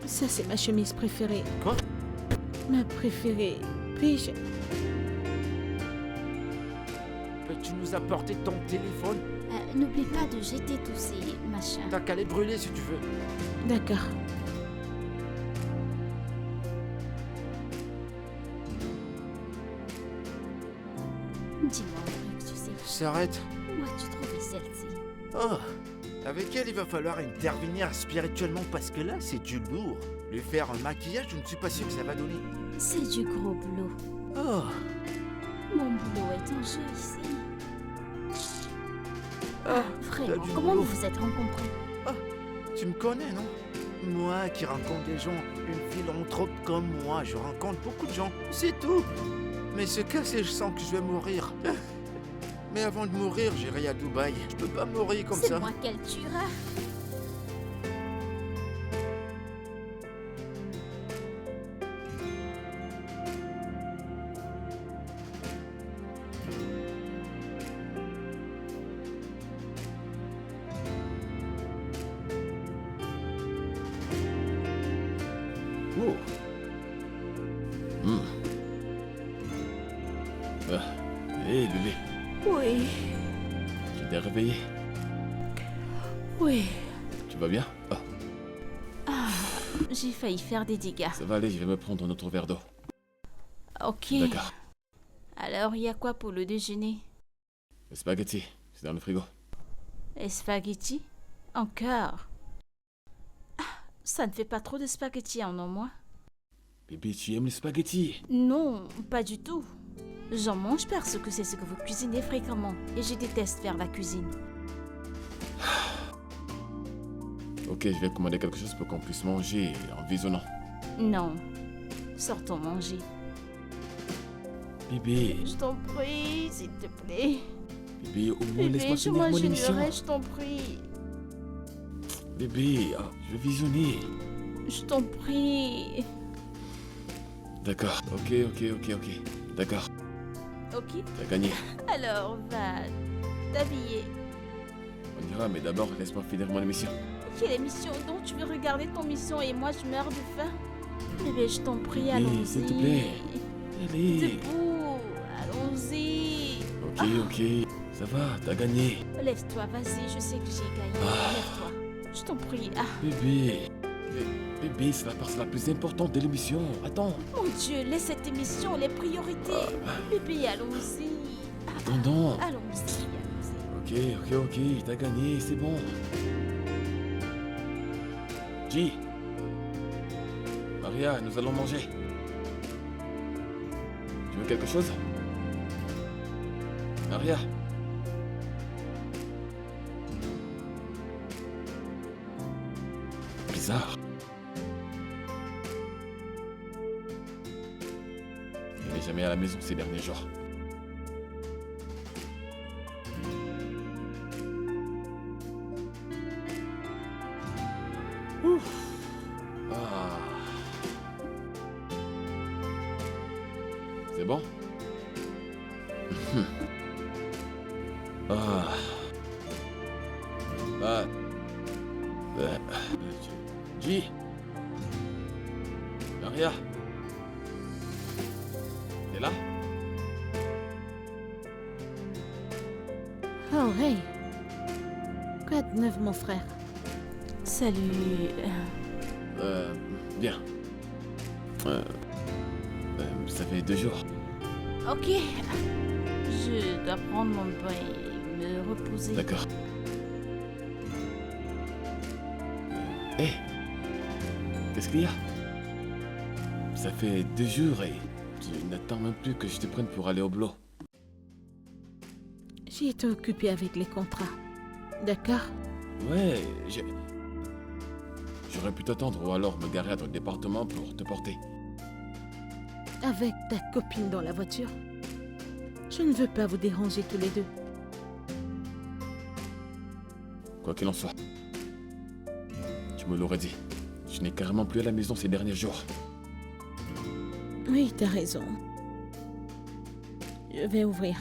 ça c'est ma chemise préférée. Quoi? Ma préférée. Puis-je... Peux-tu nous apporter ton téléphone? N'oublie pas de jeter tous ces machins. T'as qu'à les brûler si tu veux. D'accord. Dis-moi un truc, tu sais. S'arrête. Où as-tu trouvé celle-ci? Oh, avec elle, il va falloir intervenir spirituellement parce que là, c'est du lourd. Lui faire un maquillage, je ne suis pas sûr que ça va donner. C'est du gros boulot. Oh, Mon boulot est en jeu ici. ah, Vraiment, du comment boulot. vous vous êtes rencontrés? tu me connais, non? Moi qui rencontre des gens, une philanthrope comme moi, je rencontre beaucoup de gens, c'est tout. Mais ce cas, c'est je sens que je vais mourir. Mais avant de mourir, j'irai à Dubaï. Je peux pas mourir comme C'est ça. moi qu'elle tuera. Oh. Hé, bébé, Oui, tu t'es réveillé? oui. Tu vas bien? Ah, J'ai failli faire des dégâts. ça va aller, je vais me prendre un autre verre d'eau. Ok. D'accord. Alors, il y a quoi pour le déjeuner? Le spaghetti, c'est dans le frigo. Les spaghettis? Encore? Ah, ça ne fait pas trop de spaghettis en un mois? Bébé, tu aimes les spaghettis? Non, pas du tout. J'en mange parce que c'est ce que vous cuisinez fréquemment et je déteste faire la cuisine. Ok, je vais commander quelque chose pour qu'on puisse manger en visionnant. Non. Sortons manger. Bébé, Je t'en prie, s'il te plaît. bébé, au moins Bébé, laisse-moi je finir mon émission. m'enchaînerai, je t'en prie. Bébé, je vais visionner. Je t'en prie. D'accord, ok. D'accord, Ok, t'as gagné. alors va t'habiller. On ira, mais d'abord, laisse-moi finir mon émission. Quelle émission donc tu veux regarder ton mission et moi je meurs de faim? Bébé, je t'en prie, Bébé, allons-y. s'il te plaît. Allez. Debout, allons-y. Ok, ça va, t'as gagné. Lève-toi, vas-y, je sais que j'ai gagné. Lève-toi. Je t'en prie. Ah, Bébé, bébé, c'est la partie la plus importante de l'émission. Attends, mon Dieu, laisse cette émission, les priorités. Bébé, allons-y. attendons. Allons-y, Ok, t'as gagné, c'est bon. G, Maria, nous allons manger. Tu veux quelque chose? Maria? Bizarre. Elle n'est jamais à la maison ces derniers jours. Ouf. Ah. C'est bon? Ah. Ah. J. Maria. T'es là? Oh, hey. Quoi de neuf, mon frère? Salut. Bien. Ça fait 2 jours. Ok. Je dois prendre mon bain et me reposer. D'accord. Hé! Qu'est-ce qu'il y a? Ça fait 2 jours et tu n'attends même plus que je te prenne pour aller au boulot. J'ai été occupée avec les contrats. D'accord? Ouais, j'aurais pu t'attendre ou alors me garer à ton département pour te porter. Avec ta copine dans la voiture. Je ne veux pas vous déranger tous les deux. Quoi qu'il en soit, tu me l'aurais dit. Je n'ai carrément plus à la maison ces derniers jours. Oui, t'as raison. Je vais ouvrir.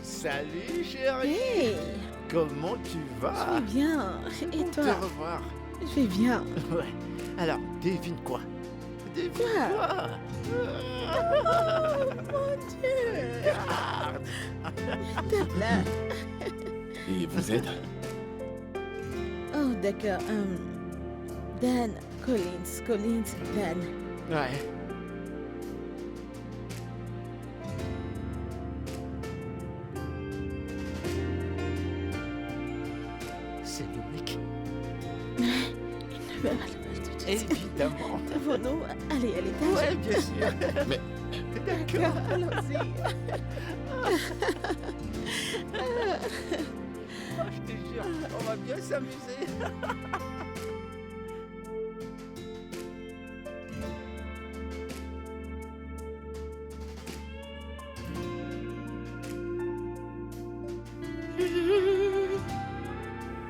Salut chérie. Hey, Comment tu je vas? vais bien. Et Bon de toi? te revoir. Je vais bien. Ouais. Alors, devine quoi? Devine Quoi? quoi? Mon Dieu! Regarde. Tape là. Et vous êtes? Oh, d'accord. Dan Collins, Dan. Ouais. C'est le mec. Elle va tout de suite. Évidemment. Devons-nous aller à l'étage? Ouais, bien sûr. Mais- D'accord, allons-y. Oh, je te jure, on va bien s'amuser.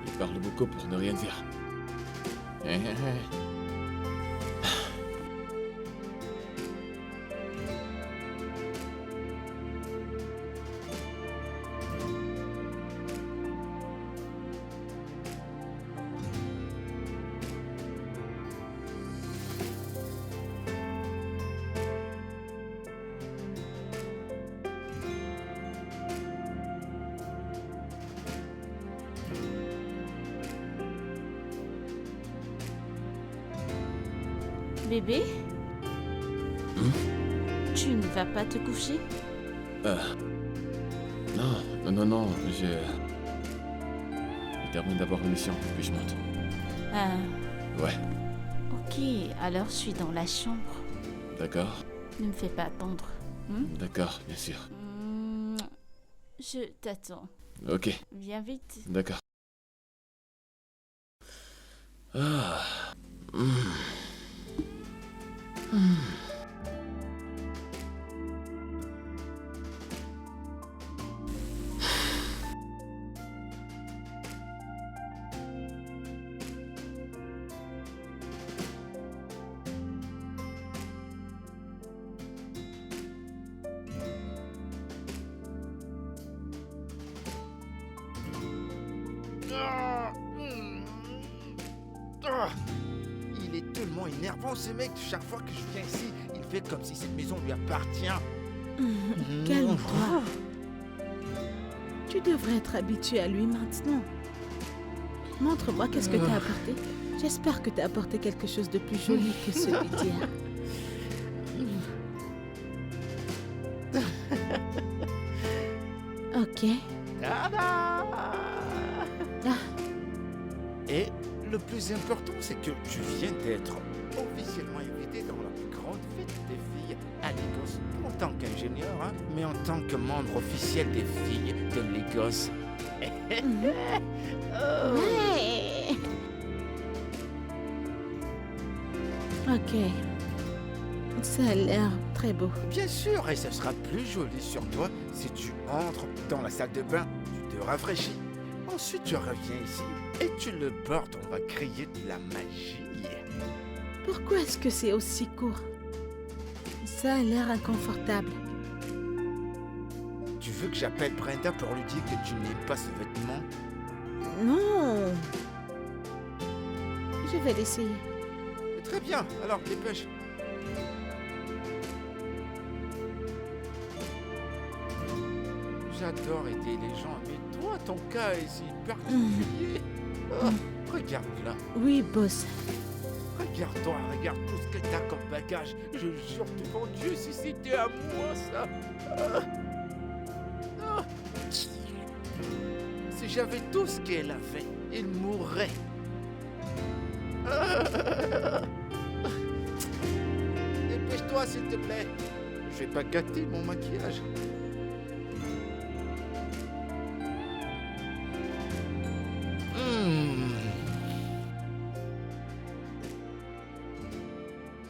Il parle beaucoup pour ne rien dire. Bébé? Tu ne vas pas te coucher? Non, je termine d'abord l'émission, puis je monte. Ah, Ouais, ok. Alors je suis dans la chambre. d'accord, Ne me fais pas attendre. d'accord, bien sûr. Je t'attends. Ok, Viens vite. d'accord. Ah. Il est tellement énervant ce mec. Chaque fois que je viens ici, il fait comme si cette maison lui appartient. Calme-toi. Tu devrais être habitué à lui maintenant. Montre-moi qu'est-ce que t'as apporté. J'espère que t'as apporté quelque chose de plus joli que celui d'hier. Ok. Tada! plus important, c'est que tu viens d'être officiellement invité dans la plus grande fête des filles à Lagos. Pas en tant qu'ingénieur, hein, mais en tant que membre officiel des filles de Lagos. Oh. Ouais. Ok. Ça a l'air très beau. Bien sûr, et ce sera plus joli sur toi si tu entres dans la salle de bain, tu te rafraîchis. Ensuite, tu reviens ici et tu le portes. On va créer de la magie. Pourquoi est-ce que c'est aussi court? Ça a l'air inconfortable. Tu veux que j'appelle Brenda pour lui dire que tu n'aimes pas ce vêtement? Non. Je vais l'essayer. Très bien, alors dépêche. J'adore aider les gens, mais toi, ton cas est si particulier. Oh, regarde-la. Oui, boss. Regarde-toi, regarde tout ce que t'as comme bagage. Je jure devant Dieu, si c'était à moi, ça. Ah. Ah. Si j'avais tout ce qu'elle avait, il mourrait. Ah. Dépêche-toi, s'il te plaît. Je vais pas gâter mon maquillage.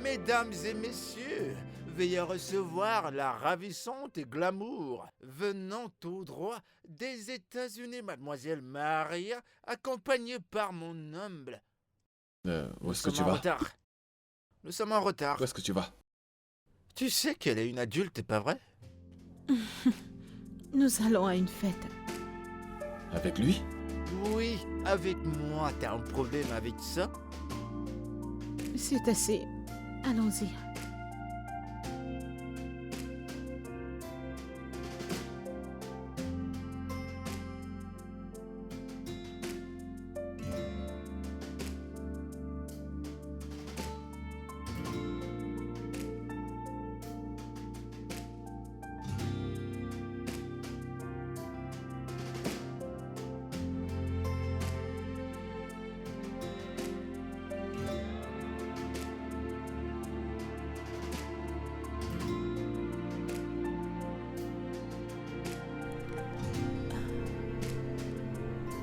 Mesdames et messieurs, veuillez recevoir la ravissante et glamour venant tout droit des États-Unis, mademoiselle Maria, accompagnée par mon humble. Où est-ce que tu vas? Nous sommes en retard. Où est-ce que tu vas? Tu sais qu'elle est une adulte, pas vrai? Nous allons à une fête. Avec lui? Oui, avec moi. T'as un problème avec ça? C'est assez. Allons-y.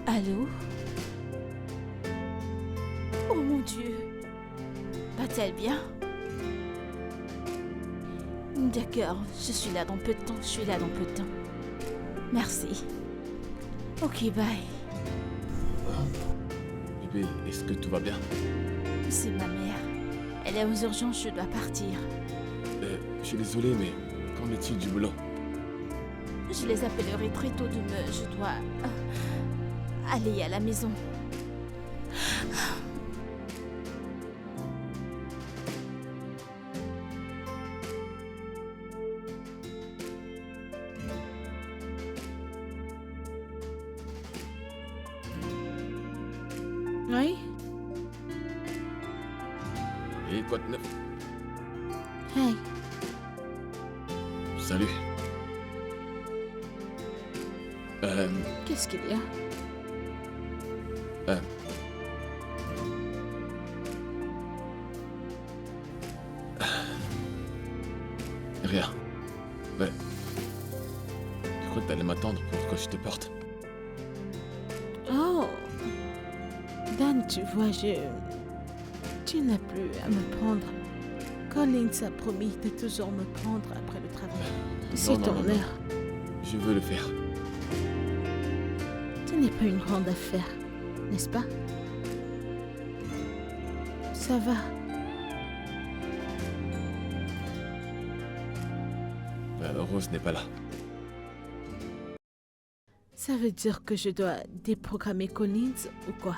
Allô? Oh mon Dieu! Va-t-elle bien? D'accord, je suis là dans peu de temps, Merci. Ok, bye. Bébé, est-ce que tout va bien? C'est ma mère. Elle est aux urgences, je dois partir. Je suis désolé, mais qu'en est-il du boulot? Je les appellerai très tôt demain. Je dois aller à la maison. Oui? Et quoi de neuf? Hey, Salut. qu'est-ce qu'il y a? Rien. Ouais. Je crois que t'allais m'attendre pour que je te porte. Oh! Dan, tu vois, tu n'as plus à me prendre. Collins a promis de toujours me prendre après le travail. C'est non, ton non, non. heure. Je veux le faire. Ce n'est pas une grande affaire, n'est-ce pas? Ça va. Rose n'est pas là. Ça veut dire que je dois déprogrammer Collins ou quoi?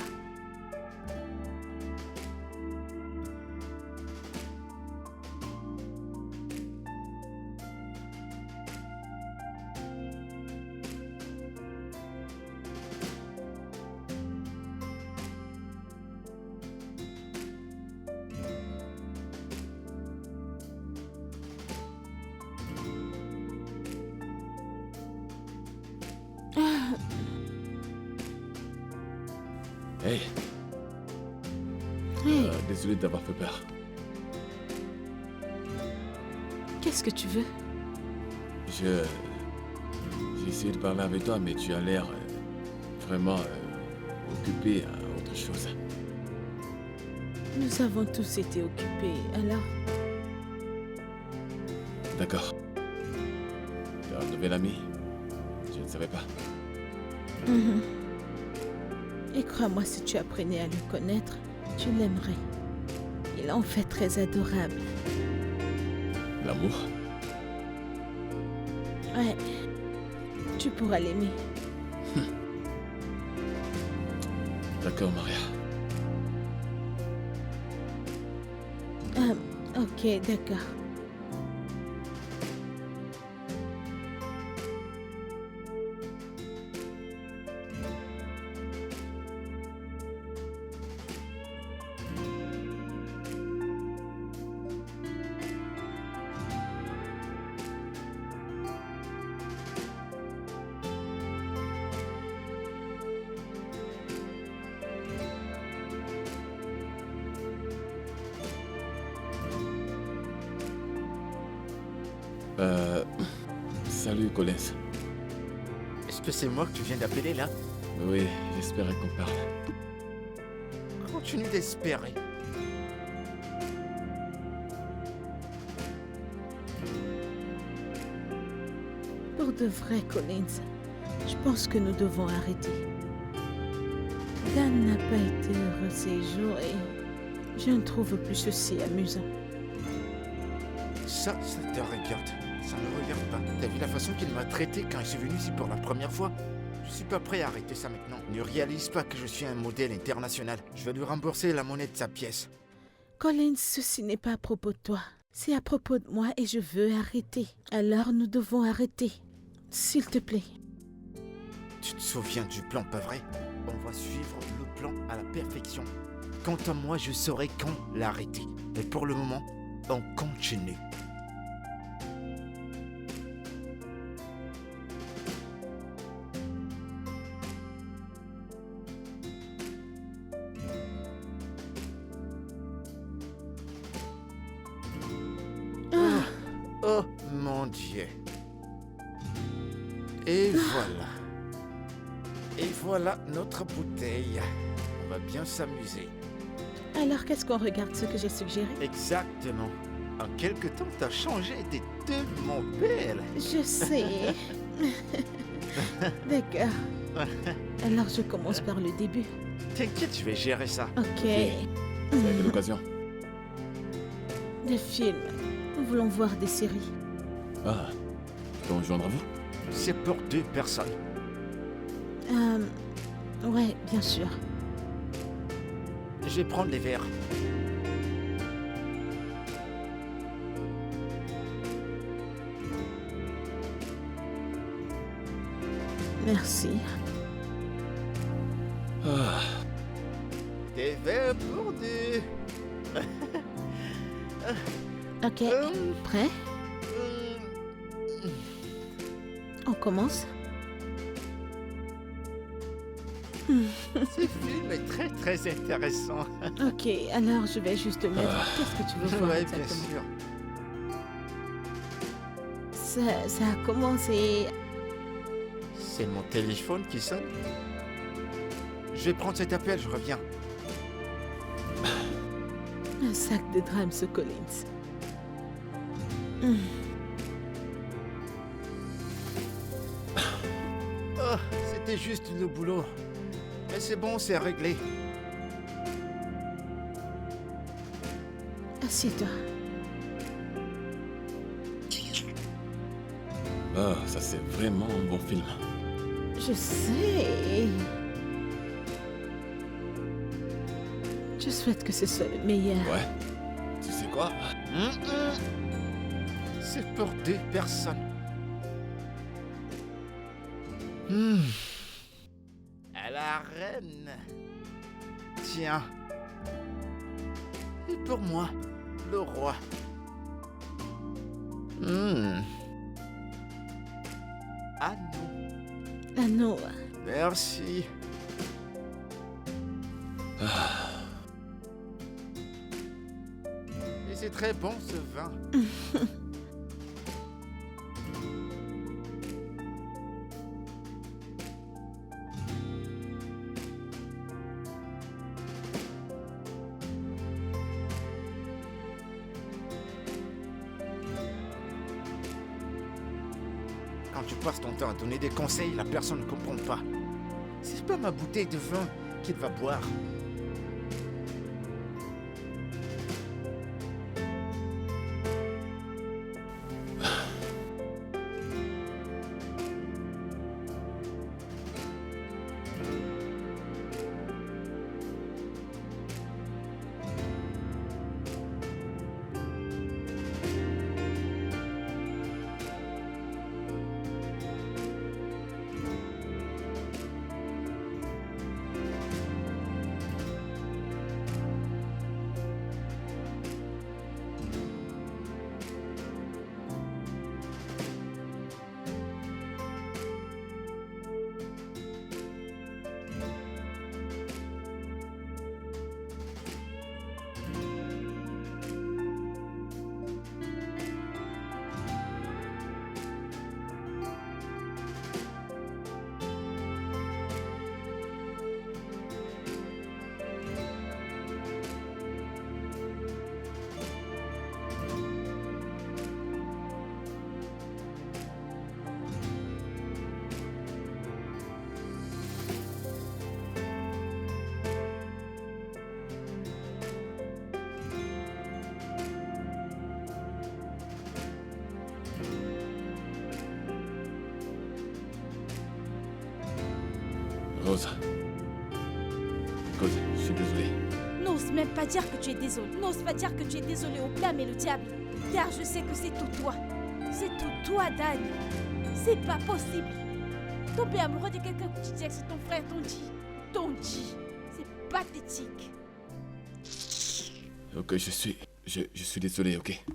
Hey, Hey, Désolé d'avoir fait peur. qu'est-ce que tu veux? J'ai essayé de parler avec toi, mais tu as l'air vraiment occupé à autre chose. Nous avons tous été occupés, alors... D'accord. Tu as un nouvel ami? Je ne savais pas. Mhm. Et crois-moi, si tu apprenais à le connaître, tu l'aimerais. Il est en fait très adorable. L'amour? Ouais, tu pourras l'aimer. D'accord, Maria. Ok, d'accord. Salut, Collins. Est-ce que c'est moi que tu viens d'appeler là? Oui, j'espérais qu'on parle. Continue d'espérer. Pour de vrai, Collins, je pense que nous devons arrêter. Dan n'a pas été heureux ces jours et je ne trouve plus ceci amusant. Ça te regarde. Ça ne me regarde pas. T'as vu la façon qu'il m'a traité quand je suis venu ici pour la première fois? Je suis pas prêt à arrêter ça maintenant. Ne réalise pas que je suis un modèle international. Je vais lui rembourser la monnaie de sa pièce. Collins, ceci n'est pas à propos de toi. C'est à propos de moi et je veux arrêter. Alors nous devons arrêter. S'il te plaît. Tu te souviens du plan, pas vrai? On va suivre le plan à la perfection. Quant à moi, je saurai quand l'arrêter. Mais pour le moment, on continue. Oh mon Dieu. Et voilà. Et voilà notre bouteille. On va bien s'amuser. Alors qu'est-ce qu'on regarde ce que j'ai suggéré? Exactement. En quelque temps, t'as changé. T'es tellement belle. Je sais. D'accord. Alors je commence par le début. T'inquiète, je vais gérer ça. Ok. C'est à quelle occasion? Des films. Nous voulons voir des séries. Ah, je peux rejoindre vous? C'est pour 2 personnes. Ouais, bien sûr. Je vais prendre les verres. Merci. Ah, Des verres pour 2. Ok, prêt? On commence? Ce film est très très intéressant. Ok, alors je vais juste mettre... Qu'est-ce que tu veux voir Ouais, bien exactement? sûr. Ça a commencé... C'est mon téléphone qui sonne. Je vais prendre cet appel, je reviens. Un sac de drame, ce Collins. Oh, c'était juste le boulot. Mais c'est bon, c'est réglé. Assieds-toi. ah, ça c'est vraiment un bon film. Je sais. Je souhaite que ce soit le meilleur. Ouais. Tu sais quoi? C'est pour 2 personnes. À la reine. Tiens. Et pour moi, le roi. Ah non. Ah non. Merci. c'est très bon ce vin. Quand tu passes ton temps à donner des conseils, la personne ne comprend pas. C'est pas ma bouteille de vin qu'il va boire. Rose. Rose, je suis désolé. N'ose même pas dire que tu es désolé. N'ose pas dire que tu es désolé au blâme et le diable. Car je sais que c'est tout toi. C'est tout toi, Dan. C'est pas possible. Tomber amoureux de quelqu'un que tu dis que c'est ton frère, ton dit. C'est pathétique. Ok, je suis désolé, ok?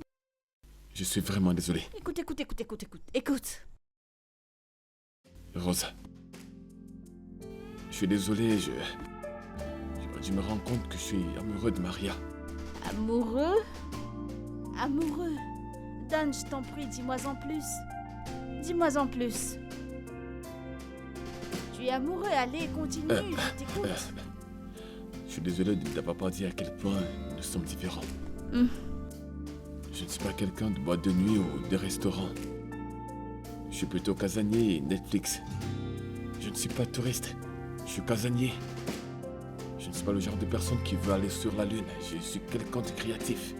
Je suis vraiment désolé. Écoute. Rose. Je suis désolé, je me rends compte que je suis amoureux de Maria. Amoureux? Dan, je t'en prie, dis-moi en plus. Dis-moi en plus. Tu es amoureux, allez, continue, je t'écoute. Je suis désolé de n'avoir pas dit à quel point nous sommes différents. Je ne suis pas quelqu'un de boîte de nuit ou de restaurant. Je suis plutôt casanier et Netflix. Je ne suis pas touriste. Je suis casanier. Je ne suis pas le genre de personne qui veut aller sur la lune. Je suis quelqu'un de créatif.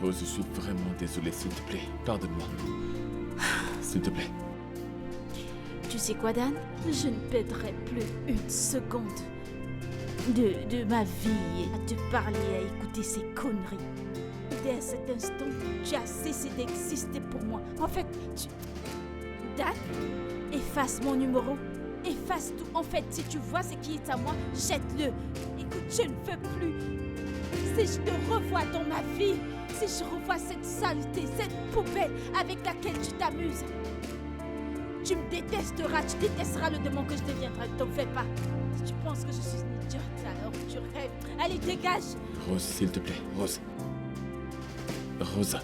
Rose, je suis vraiment désolé, s'il te plaît. Pardonne-moi. S'il te plaît. Tu sais quoi, Dan? Je ne perdrai plus une seconde de ma vie à te parler et à écouter ces conneries. Dès cet instant, tu as cessé d'exister pour moi. En fait, Dan, efface mon numéro. Efface tout. En fait, si tu vois ce qui est à moi, jette-le. Écoute, je ne veux plus. Si je te revois dans ma vie, si je revois cette saleté, cette poubelle avec laquelle tu t'amuses, tu me détesteras, tu détesteras le démon que je deviendrai. Ne t'en fais pas. Si tu penses que je suis une idiote, alors tu rêves. Allez, dégage. Rose, s'il te plaît. Rose. Rose.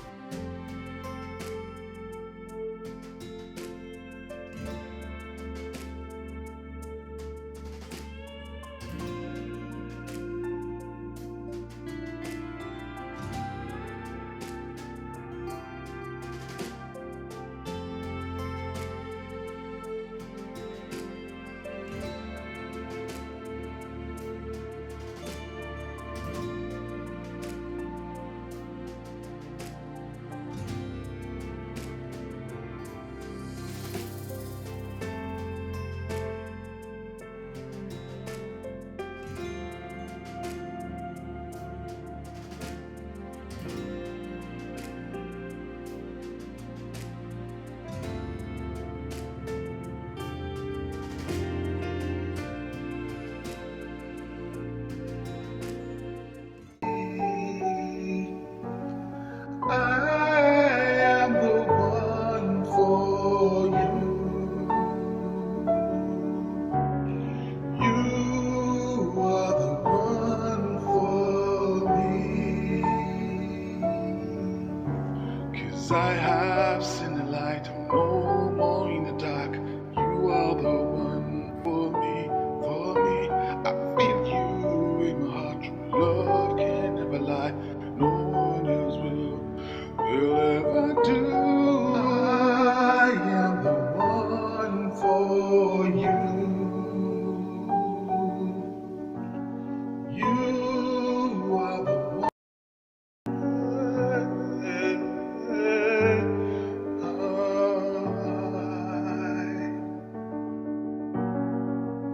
'Cause I have seen the light, I'm no more in the dark. You are the one for me, for me. I feel you in my heart, true love can never lie. No one else will ever do. I am the one for you. You are the one.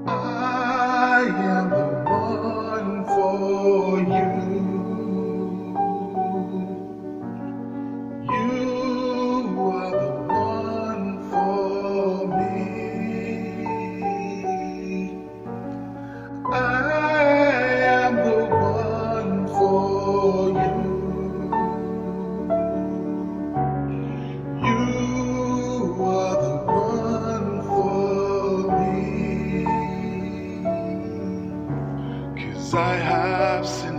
I am the one for you. You are the one for me. I am the one for you. You are the one for me. 'Cause I have seen